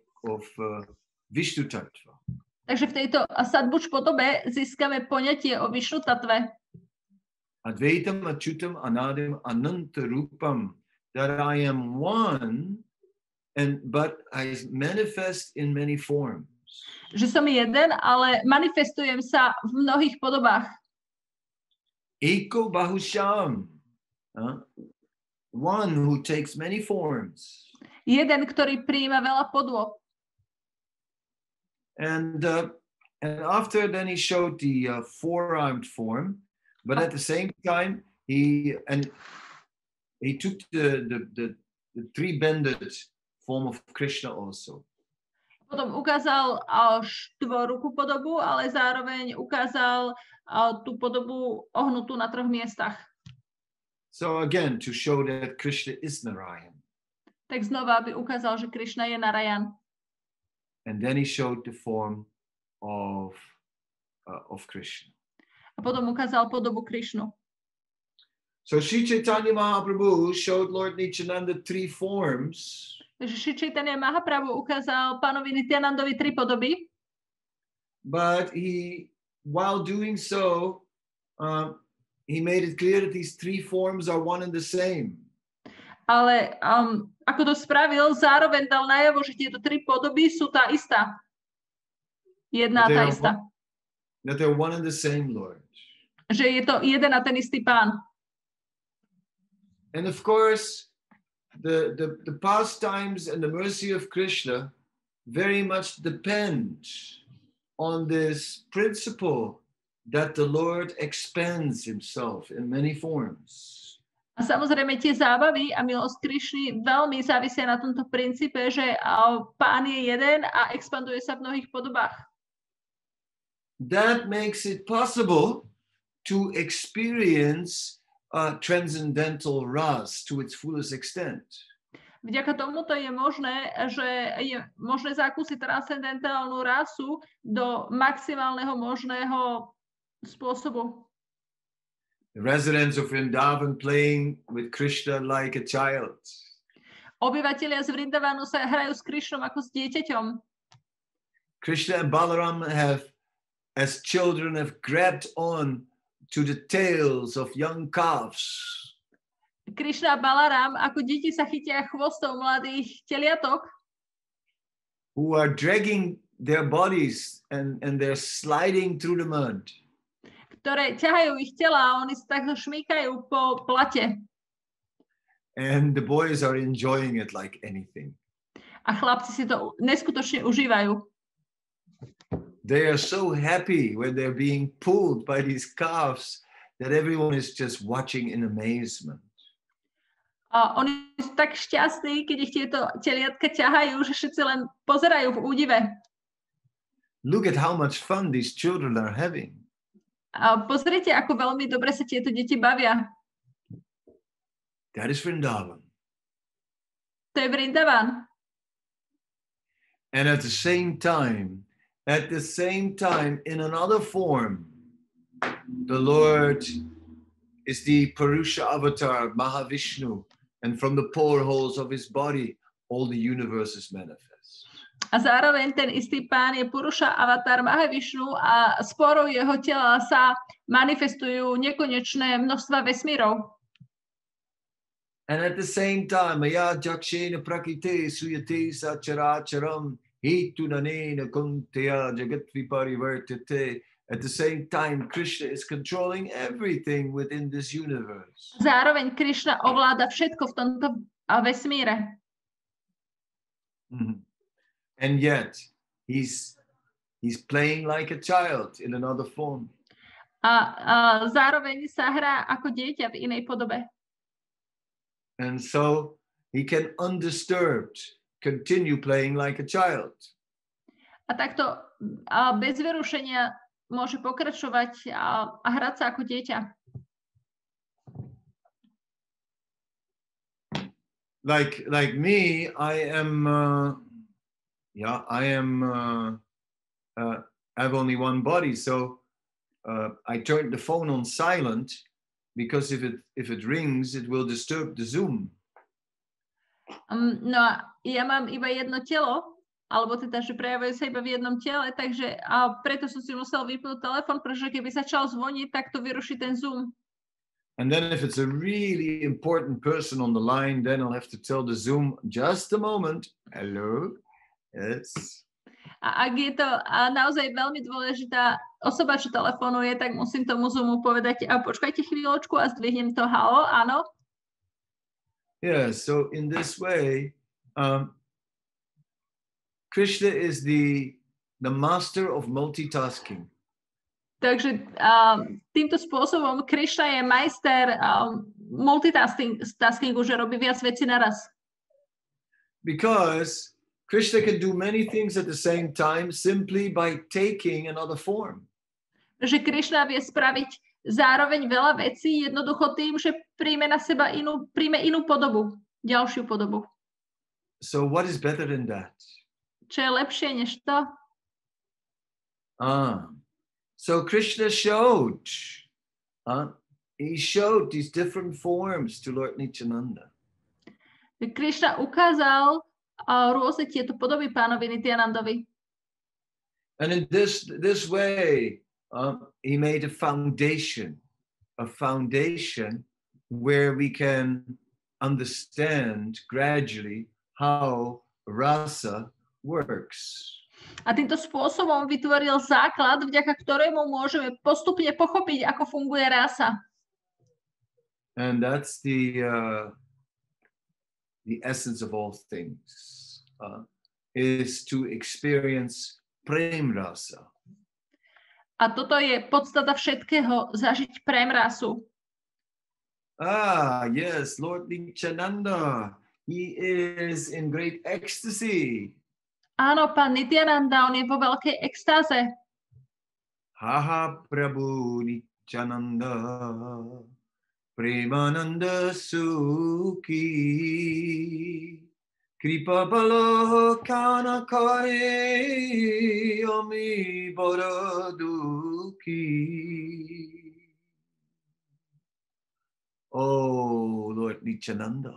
Vishnu Tattva. Takže v tejto Sadbuch podobe získame poňatie o Vishnu Tattve. Advaitam, Achyutam, Anadim, Ananta Rupam, that I am one, but I manifest in many forms. Že som jeden, ale manifestujem sa v mnohých podobách. Eko Bahusham. one who takes many forms. Jeden, ktorý prijíma veľa podôb. And after then he showed the four-armed form, but at the same time he took the three-bended form of Krishna also. Potom ukázal štvorúku podobu, ale zároveň ukázal tú podobu ohnutú na troch miestach. So again, to show that Krishna is Narayan. Tak znova by ukázal, že Krishna je Narayan. And then he showed the form of Krishna. A potom ukázal podobu Krishnu. So Sri Chaitanya Mahaprabhu showed Lord Nityananda three forms. Takže Sri Chaitanya Mahaprabhu ukázal pánovi Nityanandovi tri podoby. But while doing so, he made it clear that these three forms are one and the same. Ale ako to spravil, zároveň dal najavo, že tieto tri podoby sú tá istá. Jedna tá istá. That they're one and the same, Lord. Že je to jeden a ten istý pán. And of course, the pastimes and the mercy of Krishna very much depend on this principle that the Lord expands himself in many forms. A samozrejme tie zábavy a milosť Krišny veľmi závisia na tomto princípe, že pán je jeden a expanduje sa v mnohých podobách. That makes it possible to experience transcendental ras to its fullest extent. Vďaka tomuto je možné, že je možné zakúsiť transcendentálnu rasu do maximálneho možného spôsobu. The residents of Vrindavan playing with Krishna like a child. Obyvatelia z Vrindavanu sa hrajú s Krishnom ako s dieťaťom. Krishna and Balaram as children have grabbed on to the tails of young calves. Krishna a Balaram ako deti sa chytia chvostov mladých teliatok. Who are dragging their bodies and they're sliding through the mud. Ktoré ťahajú ich tela a oni sa takto šmýkajú po plate. And the boys are enjoying it like anything. A chlapci si to neskutočne užívajú. They are so happy when they're being pulled by these calves that everyone is just watching in amazement. A oni sú tak šťastní, keď ich tieto teliatka ťahajú, že všetci len pozerajú v údive. Look at how much fun these children are having. A pozrite, ako veľmi dobre sa tieto deti bavia. That is Vrindavan. To je Vrindavan. And at the same time, in another form, the Lord is the Purusha avatar, Mahavishnu, and from the poreholes of his body, all the universes manifest. A zároveň ten istý pán je Purusha avatar Mahavišnu a z porov jeho tela sa manifestujú nekonečné množstva vesmírov. And at the same time, Maya Jakshena Prakrite Suyate Sacharacharam Hitunanena Kunteya Jagat Viparivartate. At the same time, Krishna is controlling everything within this universe. Zároveň Krishna ovláda všetko v tomto vesmíre. Mm-hmm. And yet, he's playing like a child in another form. A zároveň sa hrá ako dieťa v inej podobe. And so he can undisturbed continue playing like a child. A takto bez vyrušenia môže pokračovať a hrať sa ako dieťa. Like me, I have only one body, so I turned the phone on silent because if it rings, it will disturb the Zoom. No ja mám iba jedno telo, alebo teda, že prejavujú sa iba v jednom tele, takže a preto som si musel vypnúť telefon, pretože keby začal zvoniť, tak to vyruší ten Zoom. And then if it's a really important person on the line, then I'll have to tell the Zoom, just a moment, hello. Yes. A ak je to naozaj veľmi dôležitá osoba, čo telefonuje, tak musím tomu Zoomu povedať, a počkajte chvíľočku a zdvihnem to, halo, áno. Yeah, so in this way, Krishna is the master of multitasking. Takže týmto spôsobom Krishna je majster multitaskingu, že robí viac vecí naraz. Because Krishna can do many things at the same time simply by taking another form. Že Krishna vie spraviť zároveň veľa vecí jednoducho tým, že príjme na seba príjme inú podobu, ďalšiu podobu. So what is better than that? Čo je lepšie než to? So Krishna showed, he showed these different forms to Lord Nityananda. Krishna ukázal rôzne tieto podoby pánovi Nityanandovi. And in this way, he made a foundation where we can understand gradually how rasa works. A týmto spôsobom vytvoril základ, vďaka ktorému môžeme postupne pochopiť, ako funguje rasa. And that's the essence of all things, is to experience prem rasa. A toto je podstata všetkého, zažiť prem rasu. Yes, Lord Nityananda, he is in great ecstasy. Áno, pán Nityananda, on je vo veľkej extáze. Prabhu Nityananda, Premananda Sukhi, Kripa Balo Kana Kare Ami Baraduki. Oh, Lord Nityananda.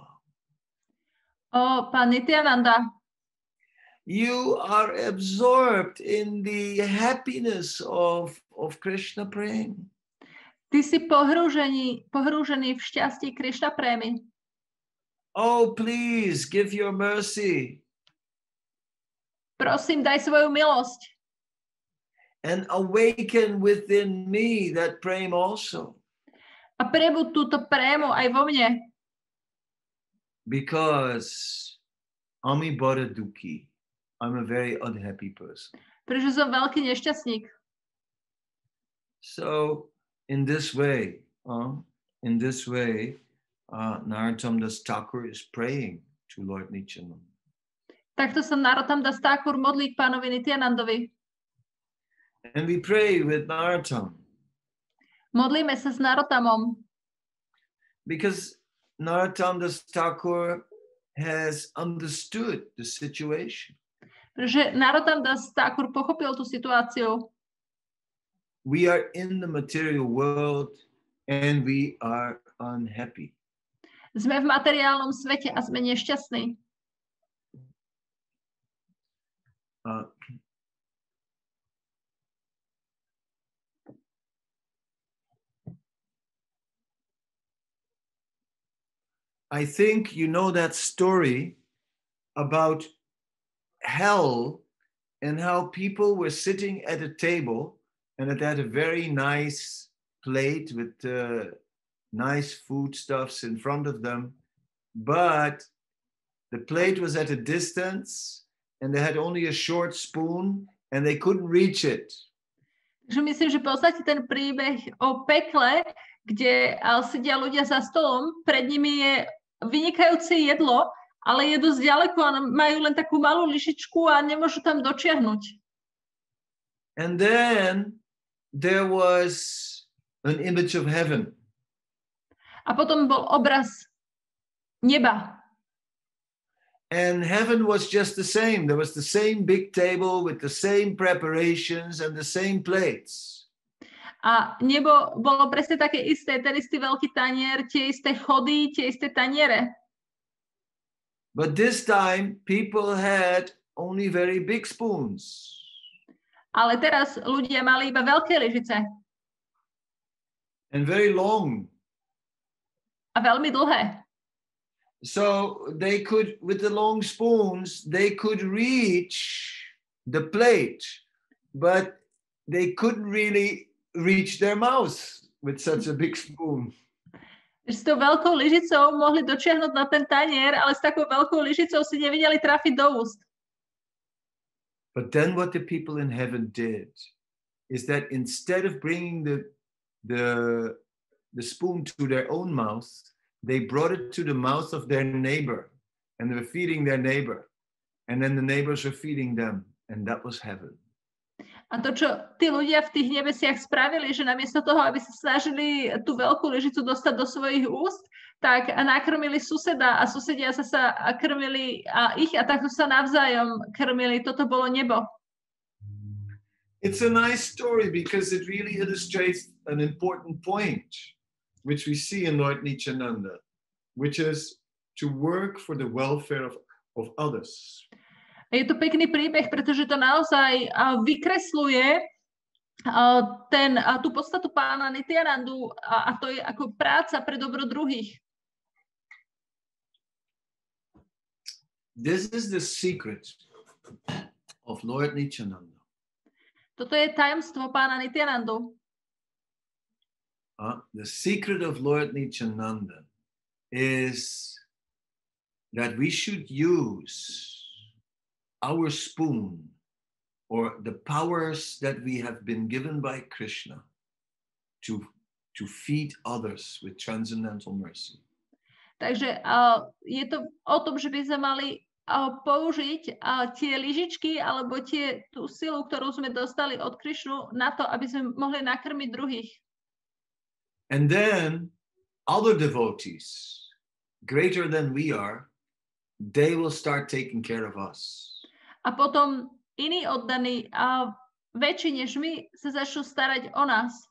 Oh, pán Nityananda. You are absorbed in the happiness of Krishna Prem. Ty si pohrúžený v šťastí Krishna prémy. Oh, please, give your mercy. Prosím, daj svoju milosť. And awaken within me that prem also. A prebud túto prému aj vo mne. Because Ami Baraduki. I'm a very unhappy person. Pretože som veľký nešťastník. So, in this way, Narottam Das Thakur is praying to Lord Nityananda. Takto sa Narottam Das Thakur modlí k pánovi Nityanandovi. And we pray with Narottam. Modlíme sa s Narottamom. Because Narottam Das Thakur has understood the situation. Pretože Narottam Das Thakur pochopil tú situáciu. We are in the material world and we are unhappy. Sme v materiálnom svete a sme nešťastní. I think you know that story about hell and how people were sitting at a table and it had a very nice plate with nice foodstuffs in front of them, but the plate was at a distance and they had only a short spoon and they couldn't reach it. Takže myslím, že poznáte ten príbeh o pekle, kde sedia ľudia za stolom, pred nimi je vynikajúce jedlo, ale je dosť ďaleko a majú len takú malú lyžičku a nemôžu tam dočiahnuť. And then there was an image of heaven. A potom bol obraz neba. And heaven was just the same. There was the same big table with the same preparations and the same plates. A nebo bolo presne také isté, ten istý veľký tanier, tie isté chody, tie isté taniere. But this time people had only very big spoons. Ale teraz ľudia mali iba veľké lyžice. And very long. A veľmi dlhé. So they could, with the long spoons, they could reach the plate, but they couldn't really reach their mouth with such a big spoon. S tou veľkou lyžicou mohli dočiahnuť na ten tanier, ale s takou veľkou lyžicou si nevedeli trafiť do úst. But then what the people in heaven did is that instead of bringing the spoon to their own mouth, they brought it to the mouth of their neighbor, and they were feeding their neighbor, and then the neighbors were feeding them, and that was heaven. A to, čo tí ľudia v tých nebesiach spravili, že namiesto toho, aby sa snažili tú veľkú lyžicu dostať do svojich úst, tak nakrmili suseda a susedia sa krmili ich a takto sa navzájom krmili. Toto bolo nebo. It's a nice story because it really illustrates an important point, which we see in Lord Nityananda, which is to work for the welfare of others. Je to pekný príbeh, pretože to naozaj vykresluje tú podstatu pána Nityanandu a to je ako práca pre dobro druhých. This is the secret of Lord Nityananda. Toto je tajomstvo pána Nityanandu. The secret of Lord Nityananda is that we should use our spoon or the powers that we have been given by Krishna to feed others with transcendental mercy. Takže je to o tom, že by sme mali použiť tie lyžičky alebo tú silu, ktorú sme dostali od Krishnu na to, aby sme mohli nakrmiť druhých. And then other devotees, greater than we are, they will start taking care of us. A potom iní oddaní väčší než my sa začnú starať o nás.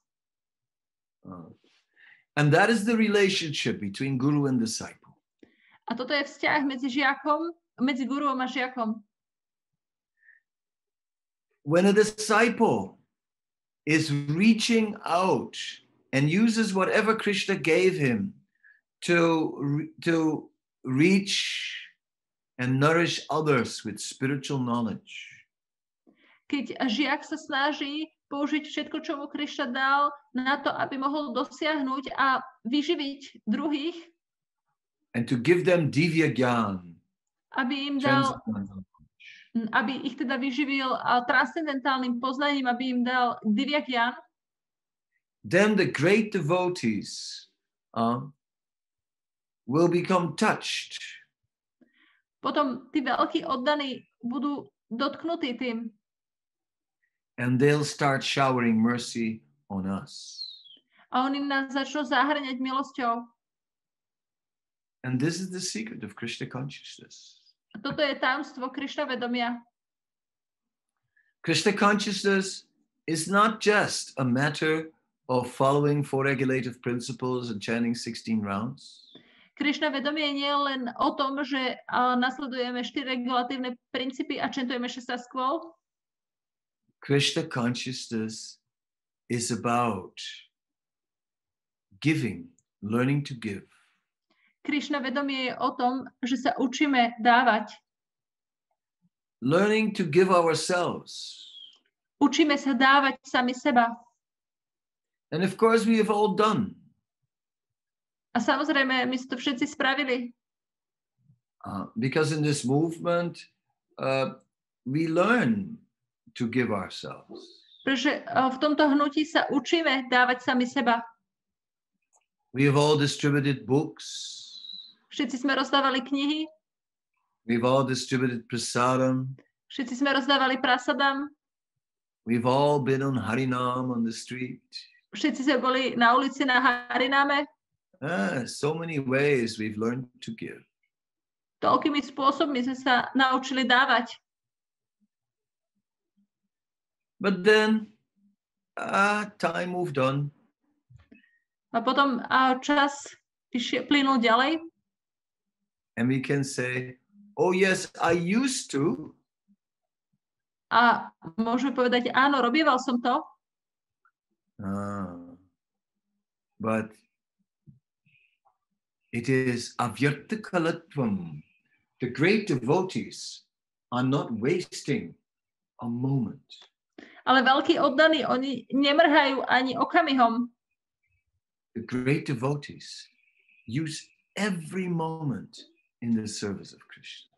And that is the relationship between guru and disciple. A toto je vzťah medzi guruom a žiakom. When a disciple is reaching out and uses whatever Krishna gave him to reach and nourish others with spiritual knowledge. Keď žiak sa snaží použiť všetko, čo mu Krishna dal, na to, aby mohol dosiahnuť a vyživiť druhých, and to give them divya gyan, aby ich teda vyživil transcendentálnym poznaním, aby im dal divya gyan, then the great devotees will become touched. Potom tí veľkí oddaní budú dotknutí tým. And they'll start showering mercy on us. A oni nás začnú zahrňať milosťou. And this is the secret of Krishna consciousness. A toto je tajomstvo Krishna vedomia. Krishna consciousness is not just a matter of following 4 regulative principles and chanting 16 rounds. Krishna vedomie nie je len o tom, že nasledujeme 4 regulatívne princípy a čentujeme 16 skôl. Krishna consciousness is about giving, learning to give. Krishna vedomie je o tom, že sa učíme dávať. Learning to give ourselves. Učíme sa dávať sami seba. And of course we have all done. A samozrejme, my to všetci spravili. Because in this movement, we learn to give ourselves. Pretože v tomto hnutí sa učíme dávať sami seba. We have all distributed books. Všetci sme rozdávali knihy. We've all distributed prasadam. Všetci sme rozdávali prasadam. We've all been on Harinam on the street. Všetci sme boli na ulici na Harináme. So many ways we've learned to give. Toľkými spôsobmi sme sa naučili dávať. But then time moved on. A potom čas plynul ďalej. And we can say, oh yes, I used to. A môžeme povedať, áno, robieval som to. But it is avyarta kalatvam. The great devotees are not wasting a moment. Ale veľkí oddaní, oni nemrhajú ani okamihom. The great devotees, use every moment in the service of Krishna.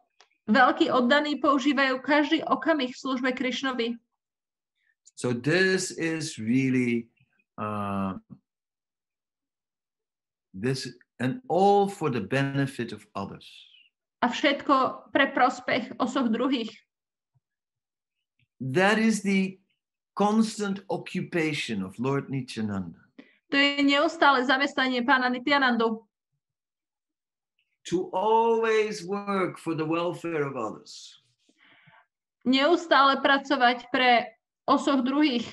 Veľkí oddaní používajú každý okamih v službe Krišnovi. So this is really this and all for the benefit of others. A všetko pre prospech osoch druhých. That is the constant occupation of Lord Nityananda. To je neustále zamestnanie pána Nityanandu. To always work for the welfare of others. Neustále pracovať pre osoch druhých.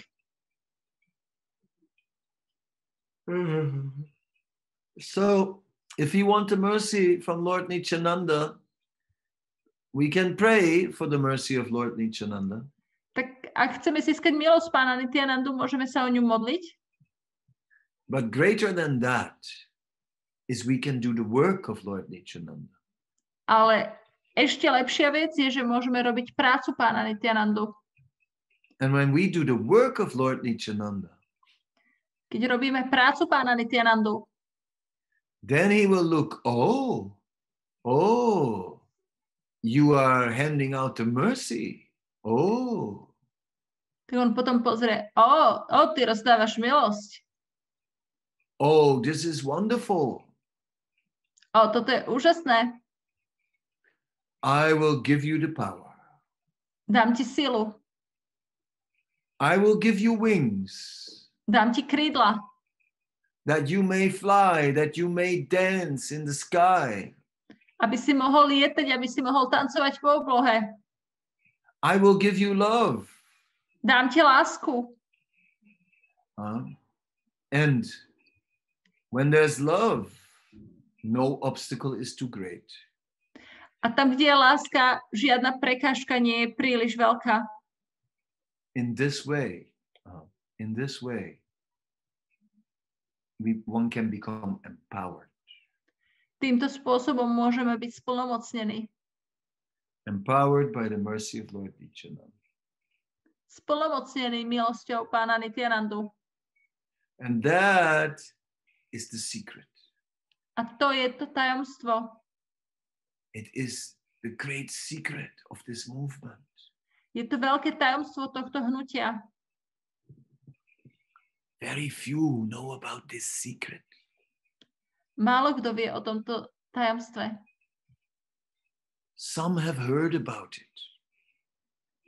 So, if you want the mercy from Lord Nityananda, we can pray for the mercy of Lord Nityananda. Tak ak chceme získať milosť pána Nityanandu, môžeme sa o ňu modliť. But greater than that is we can do the work of Lord Nityananda. Ale ešte lepšia vec je, že môžeme robiť prácu pána Nityanandu. And when we do the work of Lord Nityananda, keď robíme prácu pána Nityanandu, then he will look, you are handing out the mercy. Tak on potom pozrie, ty rozdávaš milosť. This is wonderful. Toto je úžasné. I will give you the power. Dám ti silu. I will give you wings. Dám ti krídla. That you may fly, that you may dance in the sky. Aby si mohol lietať, aby si mohol tancovať po oblohe. I will give you love. Dám ti lásku. And when there's love, no obstacle is too great. A tam, kde je láska, žiadna prekážka nie je príliš veľká. In this way, one can become empowered. Týmto spôsobom môžeme byť splnomocnení. Empowered by the mercy of Lord Nityananda. Splnomocnení milosťou pána Nityanandu. And that is the secret. A to je to tajomstvo. It is the great secret of this movement. Je to veľké tajomstvo tohto hnutia. Very few know about this secret. Málo kto vie o tomto tajomstve. Some have heard about it.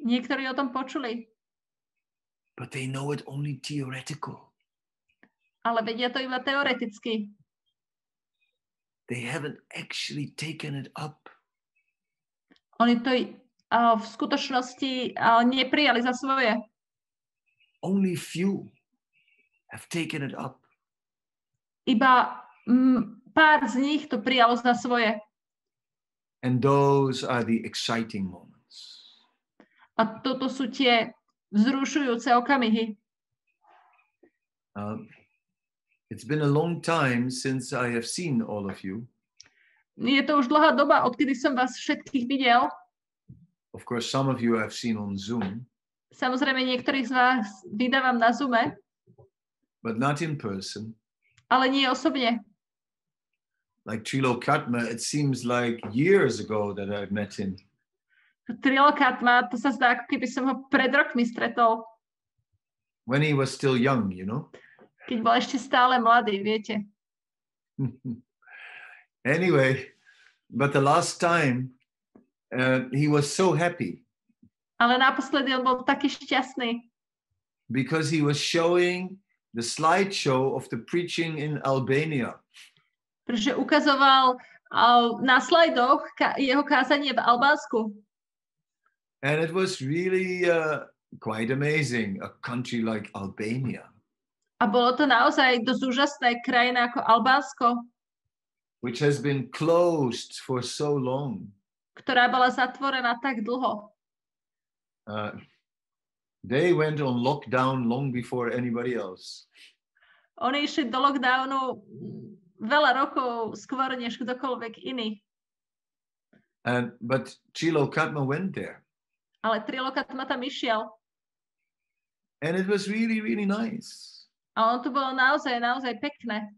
Niektorí o tom počuli. But they know it only theoretical. Ale vedia to iba teoreticky. They haven't actually taken it up. Oni to v skutočnosti neprijali za svoje. Only few have taken it up. Iba pár z nich to prijalo za svoje. And those are the exciting moments. A toto sú tie vzrušujúce okamihy. It's been a long time since I have seen all of you. Je to už dlhá doba, odkedy som vás všetkých videl. Of course, some of you I've seen on Zoom. Samozrejme, niektorých z vás vydávam na Zoome. But not in person. Ale nie osobne. Like Trilokatma, it seems like years ago that I met him. Trilokatma, to sa zdá, ako keby som ho pred rokmi stretol. When he was still young, you know. Keď bol ešte stále mladý, viete. Anyway, but the last time he was so happy. Ale naposledy on bol taký šťastný. Because he was showing the slideshow of the preaching in Albania. Pretože ukazoval na slajdoch jeho kázanie v Albánsku. And it was really quite amazing, a country like Albania. A bolo to naozaj dosť úžasné, krajina ako Albánsko. Which has been closed for so long. Ktorá bola zatvorená tak dlho. They went on lockdown long before anybody else. Oni išli do lockdownu veľa rokov skôr než kdokoľvek iný. But Trilokatma went there. Ale Trilokatma tam išiel. And it was really, really nice. A on to bolo naozaj, naozaj pekné.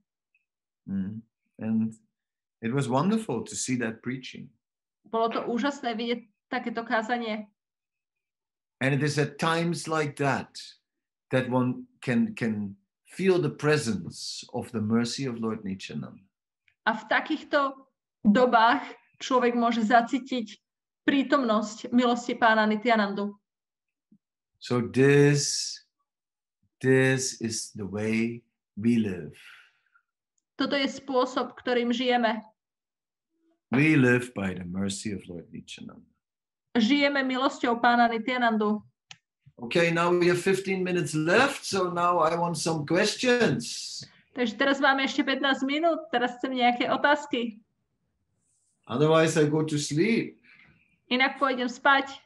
And it was wonderful to see that preaching. Bolo to úžasné vidieť takéto kázanie. And it is at times like that one can feel the presence of the mercy of Lord Nityananda. A v takýchto dobách človek môže zacítiť prítomnosť milosti pána Nityanandu. So this is the way we live. Toto je spôsob, ktorým žijeme. We live by the mercy of Lord Nityananda. Žijeme milosťou pána Nityanandu. Okay, now we have 15 minutes left, so now I want some questions. Takže teraz máme ešte 15 minút, teraz chcem nejaké otázky. Otherwise I go to sleep. Inak pôjdem spať.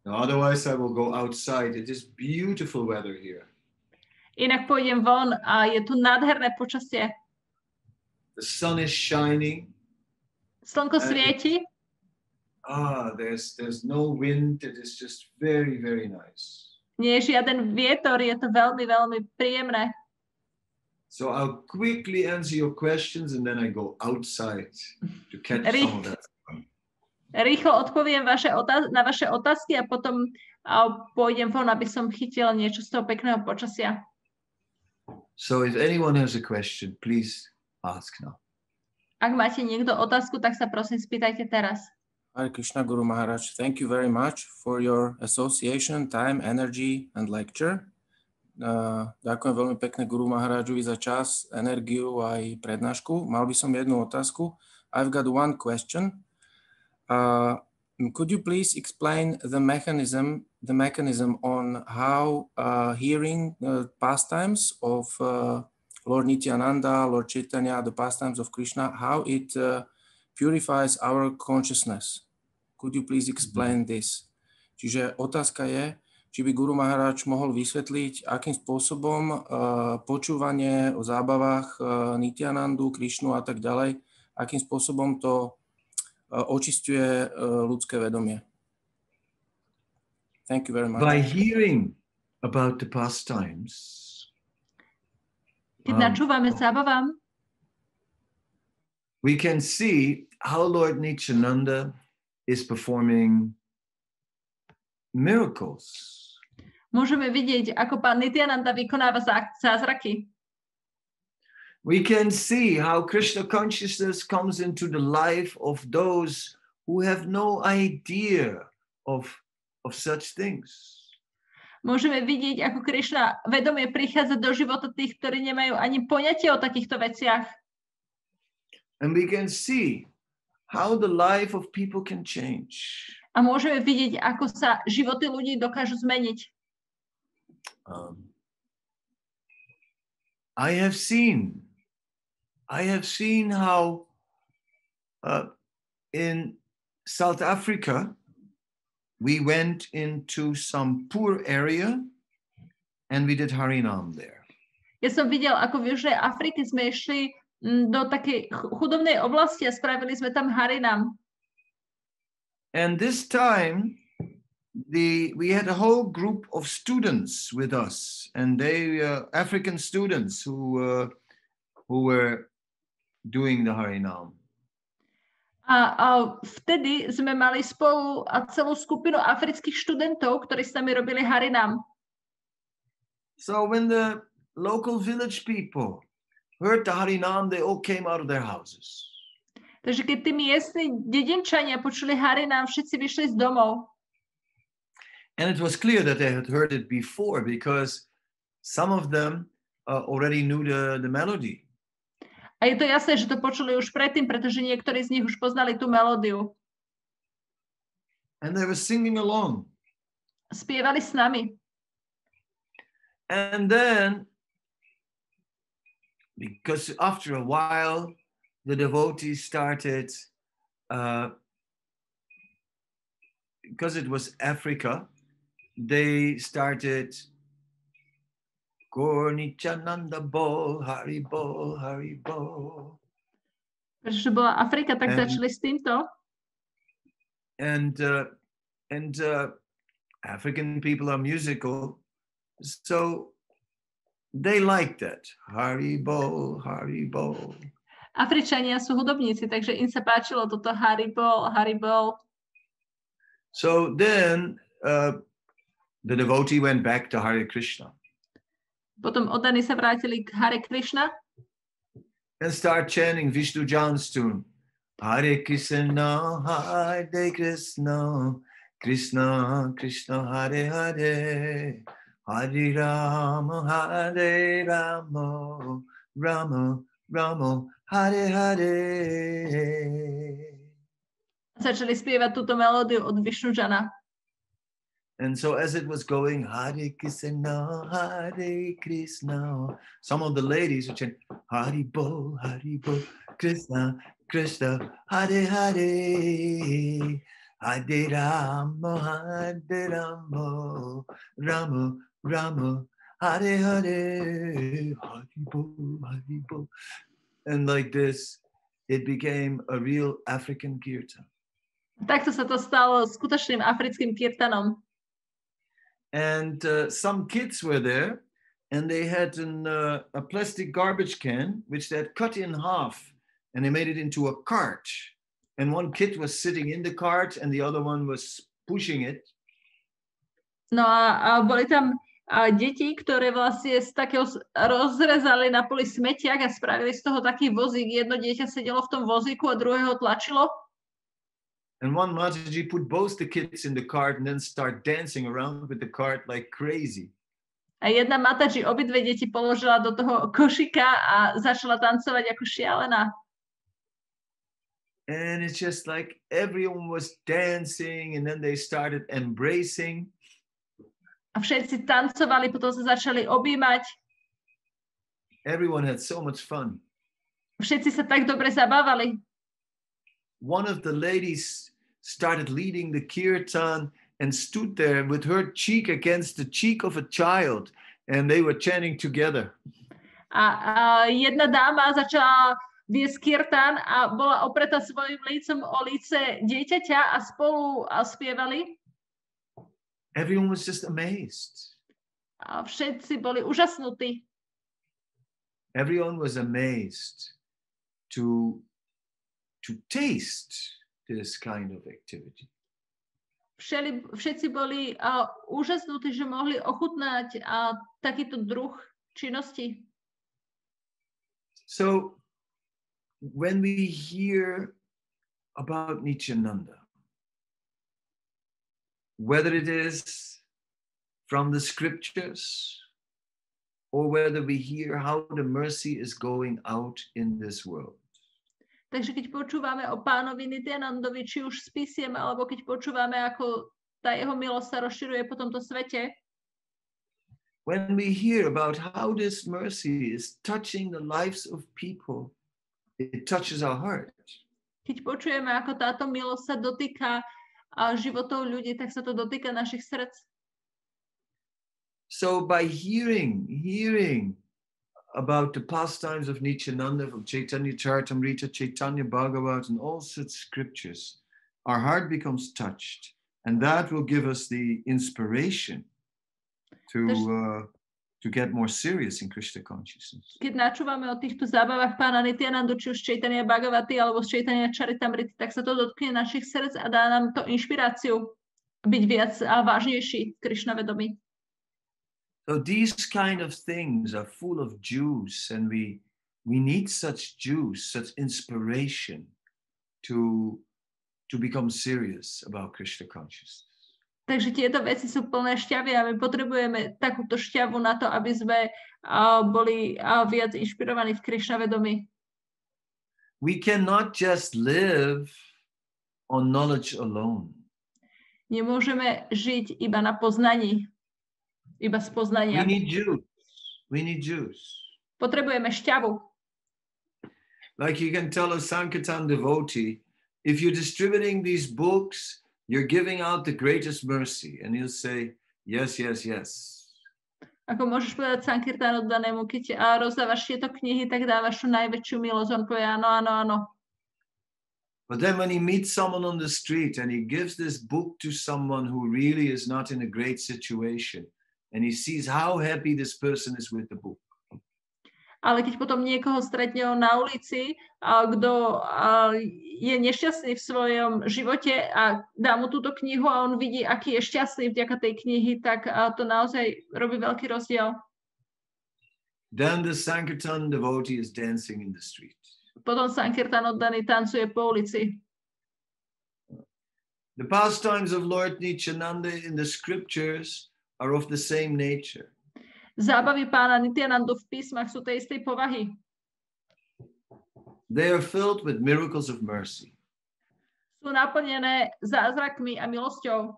Otherwise I will go outside. It is beautiful weather here. Inak pôjdem von a je tu nádherné počasie. The sun is shining. Slnko svieti. There's no wind. It is just very, very nice. Nie je žiaden vietor, je to veľmi, veľmi príjemné. So I'll quickly answer your questions and then I go outside to catch some of that. Rýchlo odpoviem na vaše otázky a potom pôjdem von, aby som chytil niečo z toho pekného počasia. So if anyone has a question, please ask now. Ak máte niekto otázku, tak sa prosím spýtajte teraz. Hare Krishna, Guru Maharaj. Thank you very much for your association, time, energy and lecture. Ďakujem veľmi pekne Guru Maharajovi za čas, energiu aj prednášku. Mal by som jednu otázku. I've got one question. Could you please explain the mechanism on how hearing pastimes of Lord Nityananda, Lord Chaitanya, the pastimes of Krishna, how it purifies our consciousness? Could you please explain this? Čiže otázka je, či by Guru Maharaj mohol vysvetliť, akým spôsobom počúvanie o zábavách Nityanandu, Krishnu a tak ďalej, akým spôsobom to očisťuje ľudské vedomie. Thank you very much. By hearing about the pastimes, keď načúvame zábavám, we can see how Lord Nityananda is performing miracles. Môžeme vidieť, ako pán Nityananda vykonáva zázraky. We can see how Krishna consciousness comes into the life of those who have no idea of such things. Môžeme vidieť, ako Krishna vedomie prichádza do života tých, ktorí nemajú ani poňatie o takýchto veciach. And we can see how the life of people can change. A môžeme vidieť, ako sa životy ľudí dokážu zmeniť. I have seen how in South Africa we went into some poor area and we did Harinam there. Ja som videl, ako v Južnej Afrike sme išli do takej chudobnej oblasti a spravili sme tam Harinam. And this time we had a whole group of students with us, and they African students who were doing the Harinam. A vtedy sme mali spolu celú skupinu afrických študentov, ktorí s nami robili Harinam. So when the local village people heard the Harinam, they all came out of their houses. Takže keď tí miestni dedinčania počuli Harinam, všetci vyšli z domov. And it was clear that they had heard it before because some of them already knew the melody. A je to jasné, že to počuli už predtým, pretože niektorí z nich už poznali tú melódiu. And they were singing along. Spievali s nami. And then, because after a while, the devotees started, because it was Africa, they started Nityananda bol, Hari bol, Hari bol. Pretože bola Afrika, tak začali s týmto. And African people are musical, so they like that. Haribo, Haribo. Afričania sú hudobníci, takže im sa páčilo toto Haribo, Haribo. So then the devotee went back to Hare Krishna. Potom oddaní sa vrátili k Hare Krishna. And start chanting Vishnu Jan's tune. Hare Krishna, Hare Krishna, Krishna Krishna, Hare Hare, Hare Rama, Hare Rama, Rama Rama, Hare Hare. Začali spievať túto melódiu od Vishnu Jana. And so as it was going, Hare Krishna, Hare Krishna, some of the ladies would chant, Haribo, Haribo, Krishna, Krishna, Hare Hare, Hare Rama, Hare Rama, Rama, Rama, Hare Hare, Haribo, Haribo. And like this, it became a real African kirtan. Takto sa to stalo skutočným africkým kirtanom. And some kids were there, and they had a plastic garbage can, which they had cut in half, and they made it into a cart. And one kid was sitting in the cart, and the other one was pushing it. No a boli tam deti, ktoré vlastne z takého rozrezali na poli smetiak a spravili z toho taký vozík. Jedno dieťa sedelo v tom vozíku a druhého tlačilo. And one Mataji put both the kids in the cart and then start dancing around with the cart like crazy. A jedna Mataji obidve deti položila do toho košika a začala tancovať ako šialená. And it's just like everyone was dancing, and then they started embracing. A všetci tancovali, potom sa začali objímať. Everyone had so much fun. Všetci sa tak dobre zabávali. One of the ladies started leading the kirtan and stood there with her cheek against the cheek of a child, and they were chanting together. A jedna dáma začala viesť kirtan a bola opretá svojim lícom o líce dieťaťa a spolu spievali. Everyone was just amazed. A všetci boli úžasnutí. Everyone was amazed to taste this kind of activity. Všetci boli úžasnutí, že mohli ochutnať takýto druh činnosti. So when we hear about Nityananda, whether it is from the scriptures or whether we hear how the mercy is going out in this world. Takže keď počúvame o pánovi Nityanandovi, či už z písiem, alebo keď počúvame, ako tá jeho milosť sa rozširuje po tomto svete, when we hear about how this mercy is touching the lives of people, it touches our heart. Keď počujeme, ako táto milosť sa dotýka životov ľudí, tak sa to dotýka našich srdc. So by hearing about the pastimes of Nityananda from Chaitanya Charitamrita, Chaitanya Bhagavat, and all such scriptures, our heart becomes touched, and that will give us the inspiration to get more serious in Krishna consciousness. Keď načúvame o týchto zábavách pána Nityanandu, či už Chaitanya Bhagavaty alebo z Chaitanya Charitamrity, tak sa to dotkne našich srdc a dá nám to inšpiráciu byť viac a vážnejší Krishna vedomí. So these kind of things are full of juice, and we need such juice, such inspiration to become serious about Krishna consciousness. Takže tieto veci sú plné šťavy a my potrebujeme takúto šťavu na to, aby sme boli viac inšpirovaní v Krishna vedomí. We cannot just live on knowledge alone. Nemôžeme žiť iba na poznaní, iba z poznania. We need juice. Potrebujeme šťavu. Like you can tell a Sankirtan devotee, if you're distributing these books, you're giving out the greatest mercy. And he'll say, yes, yes, yes. Ako môžeš povedať Sankirtan oddanému, keď rozdávaš tieto knihy, tak dávaš tú najväčšiu milosť. On povie, áno, áno, áno. But then when he meets someone on the street and he gives this book to someone who really is not in a great situation, and he sees how happy this person is with the book. Ale keď potom niekoho stretne na ulici, kto je nešťastný v svojom živote a dá mu túto knihu a on vidí, aký je šťastný vďaka tej knihy, tak to naozaj robí veľký rozdiel. Then the Sankirtan devotee is dancing in the street. Potom Sankirtan oddaný tancuje po ulici. The pastimes of Lord Nityananda in the scriptures are of the same nature. Zábavy pána Nityanandu v písmach sú tej istej povahy. They are filled with miracles of mercy. Sú naplnené zázrakmi a milosťou.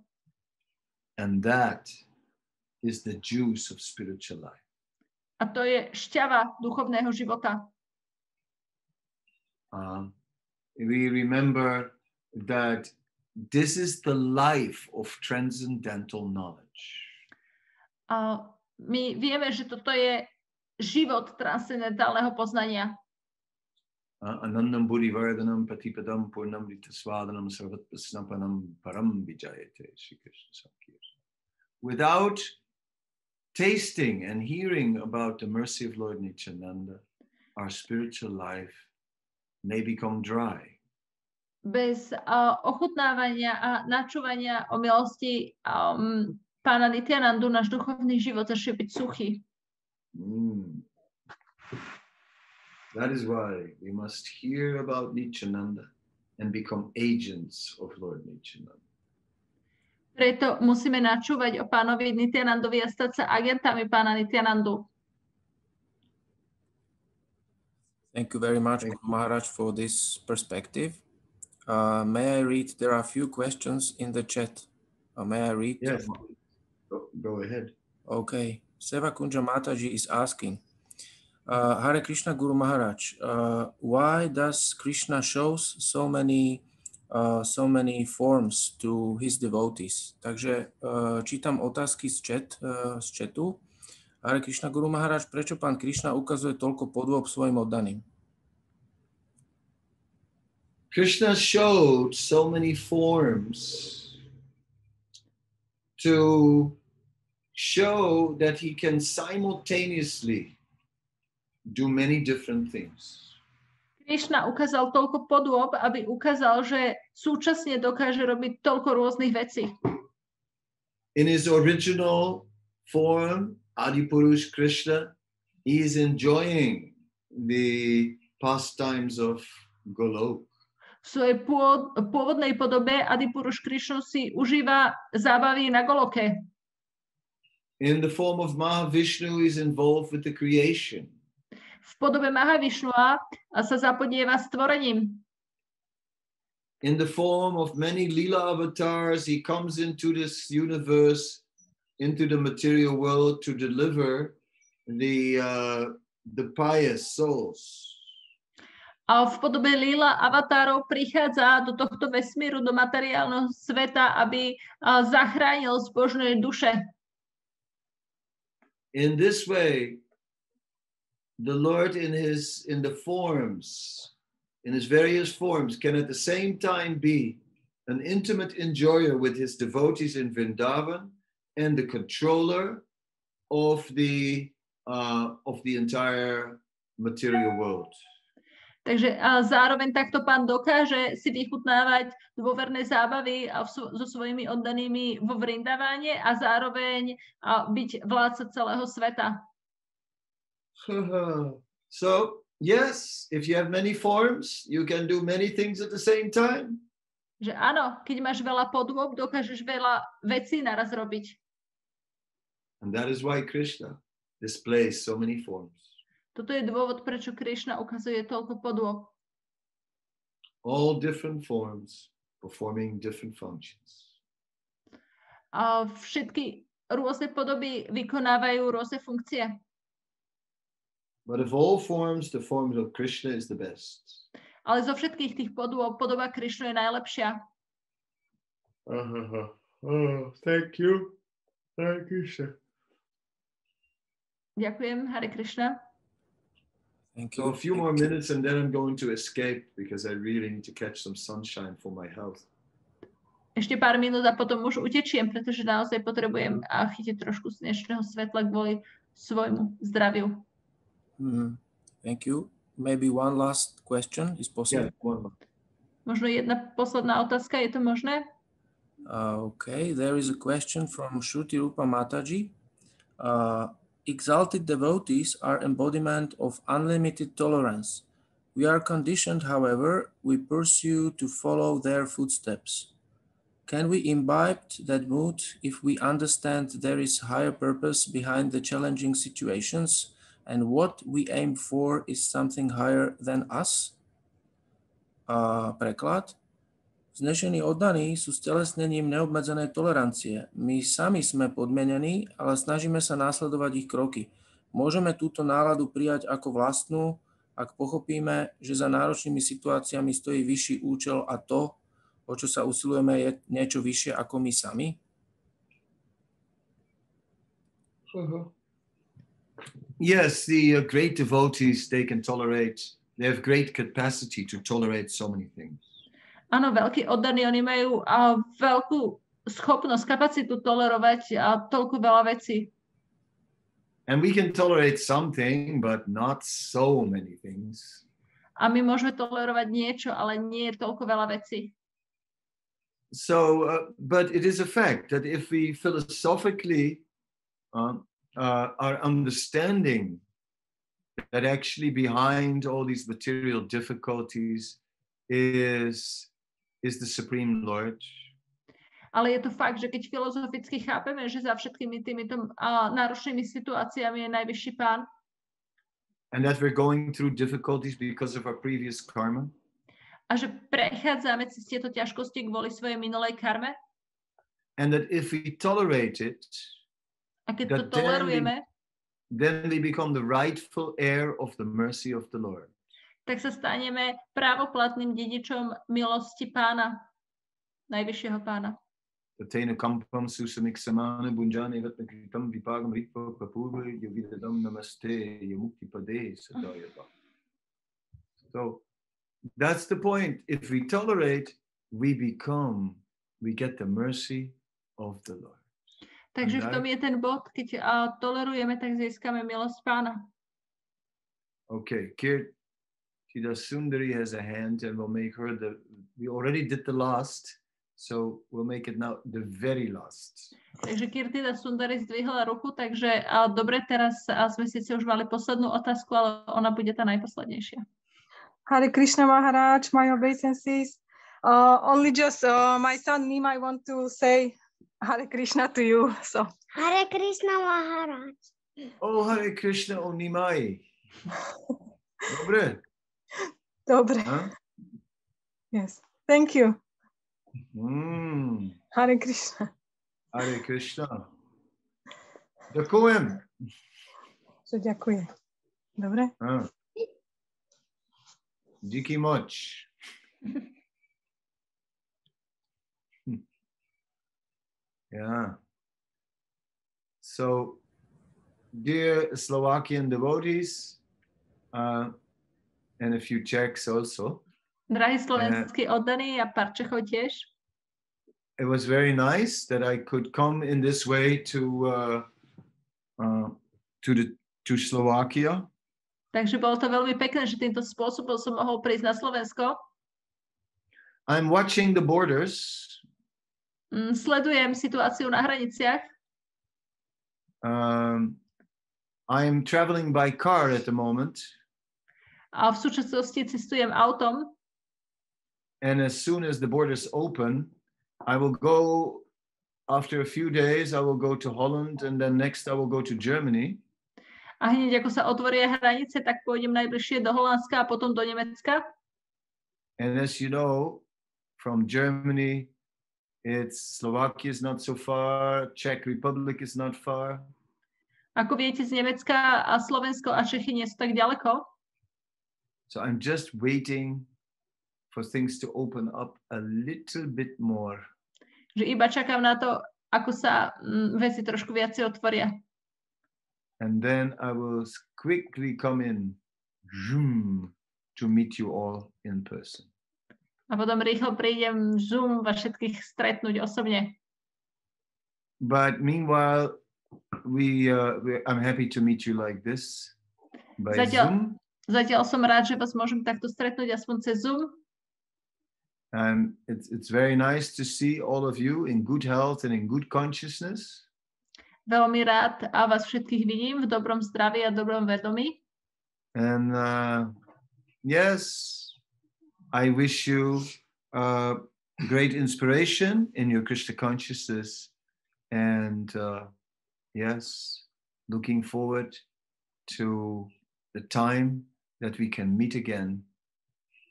And that is the juice of spiritual life. A to je šťava duchovného života. We remember that this is the life of transcendental knowledge. My vieme, že toto je život transcendentálneho poznania. Anandam buddhivardhanam patipadam purnam ritasvadanam sarvatpasnapanam param vijayate. Without tasting and hearing about the mercy of Lord Nityananda, our spiritual life may become dry. Bez ochutnávania a načúvania o milosti pána Nityanandu náš duchovný život začne byť suchý. That is why we must hear about Nityananda and become agents of Lord Nityananda. Preto musíme načúvať o pánovi Nityanandovi a stať sa agentami pána Nityanandu. Thank you very much, Guru Maharaj, for this perspective. May I read? There are a few questions in the chat. May I read? Yes. Go ahead. Okay. Seva Kunja Mataji is asking, Hare Krishna Guru Maharaj, why does Krishna shows so many forms to his devotees? Takže čítam otázky z chatu. Hare Krishna Guru Maharaj, prečo pán Krishna ukazuje toľko podôb svojim oddaným? Krishna showed so many forms to show that he can simultaneously do many different things. Krishna ukázal toľko podôb, aby ukázal, že súčasne dokáže robiť toľko rôznych vecí. In his original form, Adipurush Krishna, he is enjoying the pastimes of Golok. V svojej pôvodnej podobe Adipurush Krishna si užíva zábavy na Goloke. In the form of Mahavishnu, he is involved with the creation. V podobe Mahavishnua sa zapodieva stvorením. In the form of many Lila avatars, he comes into this universe, into the material world to deliver the pious souls. A v podobe lila avatárov prichádza do tohto vesmíru, do materiálneho sveta, aby zachránil zbožné duše. In this way, the Lord in his various forms can at the same time be an intimate enjoyer with his devotees in Vrindavan and the controller of the entire material world. Takže zároveň takto pán dokáže si vychutnávať dôverné zábavy so svojimi oddanými vo Vrindaváne a zároveň byť vládca celého sveta. So, yes, if you have many forms, you can do many things at the same time. Že áno, keď máš veľa podôb, dokážeš veľa vecí naraz robiť. And that is why Krishna displays so many forms. Toto je dôvod, prečo Krishna ukazuje toľko podôb. All different forms performing different functions. A všetky rôzne podoby vykonávajú rôzne funkcie. But of all forms, the form of Krishna is the best. Ale zo všetkých tých podôb, podoba Krishna je najlepšia. Thank you. Hare Krishna. Ďakujem, Hare Krishna. Thank you. So a few more minutes and then I'm going to escape because I really need to catch some sunshine for my health. ešte pár minút a potom už utečiem, pretože naozaj potrebujem chytiť trošku slnečného svetla kvôli svojmu zdraviu. Thank you. Maybe one last question is possible. Yeah, one more. Možno jedna posledná otázka, je to možné? Okay, there is a question from Shruti Rupa Mataji. Exalted devotees are embodiment of unlimited tolerance. We are conditioned, however, we pursue to follow their footsteps. Can we imbibe that mood if we understand there is higher purpose behind the challenging situations and what we aim for is something higher than us? Preklad. Vznešení oddaní sú stelesnením neobmedzenej tolerancie. My sami sme podmienení, ale snažíme sa následovať ich kroky. Môžeme túto náladu prijať ako vlastnú, ak pochopíme, že za náročnými situáciami stojí vyšší účel a to, o čo sa usilujeme, je niečo vyššie ako my sami? Yes, the great devotees, they have great capacity to tolerate so many things. Áno, veľkí oddaní, oni majú veľkú schopnosť, kapacitu tolerovať toľko veľa vecí. And we can tolerate something, but not so many things. A my môžeme tolerovať niečo, ale nie je toľko veľa vecí. So, but it is a fact that if we philosophically are understanding that actually behind all these material difficulties is the Supreme Lord. Ale je to fakt, že keď filozoficky chápeme, že za všetkými týmito náročnými situáciami je najvyšší Pán. And that we're going through difficulties because of our previous karma. A že prechádzame cez tieto ťažkosti kvôli svojej minulej karme. And that if we tolerate it, a keď to tolerujeme, then we become the rightful heir of the mercy of the Lord. Tak sa staneme právoplatným dedičom milosti Pána, najvyššieho Pána. Tateina kampam susamik samana bunjani vatna kritam vipagam ripa papurva yovidadam namaste yamukti pade sadayata. So that's the point. If we tolerate, we get the mercy of the Lord. Takže v tom je ten bod, keď tolerujeme, tak získame milosť Pána. Okay, Kirtaniya Sundari has a hand and we'll make her we already did the last, so we'll make it now the very last. Takže Kirtaniya Sundari zdvihla ruku, takže dobre, teraz sme síce už mali poslednú otázku, ale ona bude tá najposlednejšia. Hare Krishna Maharaj, my obeisances. Only just my son Nima, I want to say Hare Krishna to you. So Hare Krishna Maharaj. Oh, Hare Krishna, oh Nimai. Dobre. Dobre. Huh? Yes. Thank you. Hare Krishna. Hare Krishna. Ďakujem. Ďakujem. Dobre? Díky moc. Yeah. So, dear Slovakian devotees, and a few Czechs also. Drahí slovenskí oddaní a pár Čechov tiež. It was very nice that I could come in this way to Slovakia. Takže bolo to veľmi pekné, že týmto spôsobom som mohol prísť na Slovensko. I'm watching the borders. Sledujem situáciu na hraniciach. I'm traveling by car at the moment. A v súčasnosti cestujem autom. And as soon as the borders open, I will go, after a few days, I will go to Holland, and then next I will go to Germany. A hneď ako sa otvoria hranice, tak pôjdem najbližšie do Holandska a potom do Nemecka. And as you know, from Germany, Slovakia is not so far, Czech Republic is not far. Ako viete, z Nemecka a Slovensko a Čechy nie sú tak ďaleko. So I'm just waiting for things to open up a little bit more. Že iba čakám na to, ako sa veci trošku viacej otvoria. And then I will quickly come in to meet you all in person. A potom rýchlo prídem Zoom vás všetkých stretnúť osobne. But meanwhile, I'm happy to meet you like this by Zoom. Zatiaľ som rád, že vás môžem takto stretnúť aspoň cez Zoom. And it's very nice to see all of you in good health and in good consciousness. Veľmi rád a vás všetkých vidím v dobrom zdraví a dobrom vedomí. And yes, I wish you great inspiration in your Krishna consciousness. And yes, looking forward to the time that we can meet again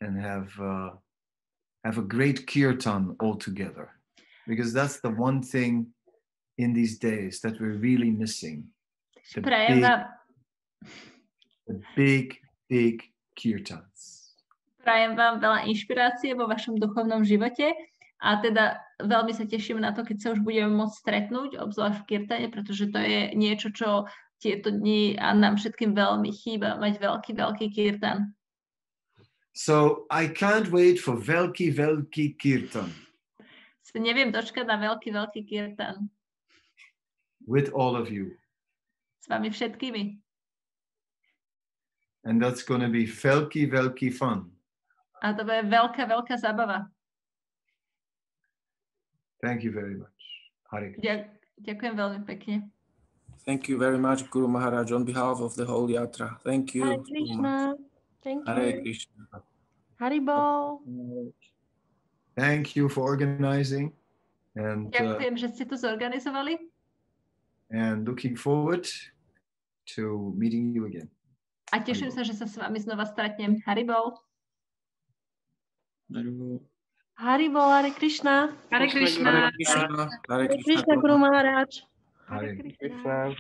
and have a great kirtan all together, because that's the one thing in these days that we're really missing. The big kirtans. Prajem vám veľa inšpirácie vo vašom duchovnom živote a teda veľmi sa teším na to, keď sa už budeme môcť stretnúť, obzvlášť v kirtane, pretože to je niečo, čo tieto dni a nám všetkým veľmi chýba, mať veľký kirtan. So I can't wait for veľký kirtan. Neviem dočkať na veľký kirtan. With all of you. S vami všetkými. And that's going to be veľký fun. A to bude veľká zábava. Thank you very much. Hare Krishna. Ďakujem veľmi pekne. Thank you very much, Guru Maharaj, on behalf of the whole yatra. Thank you. Hare Krishna. Thank you. Hare Krishna. Haribol. Thank you for organizing. And, ďakujem, že ste to zorganizovali. And looking forward to meeting you again. A teším sa, že sa s vami znova stretnem. Haribol. Haribol, Hare Krishna. Hare Krishna. Hare Krishna. Hare Krishna, Guru Maharaj. Hare Krishna.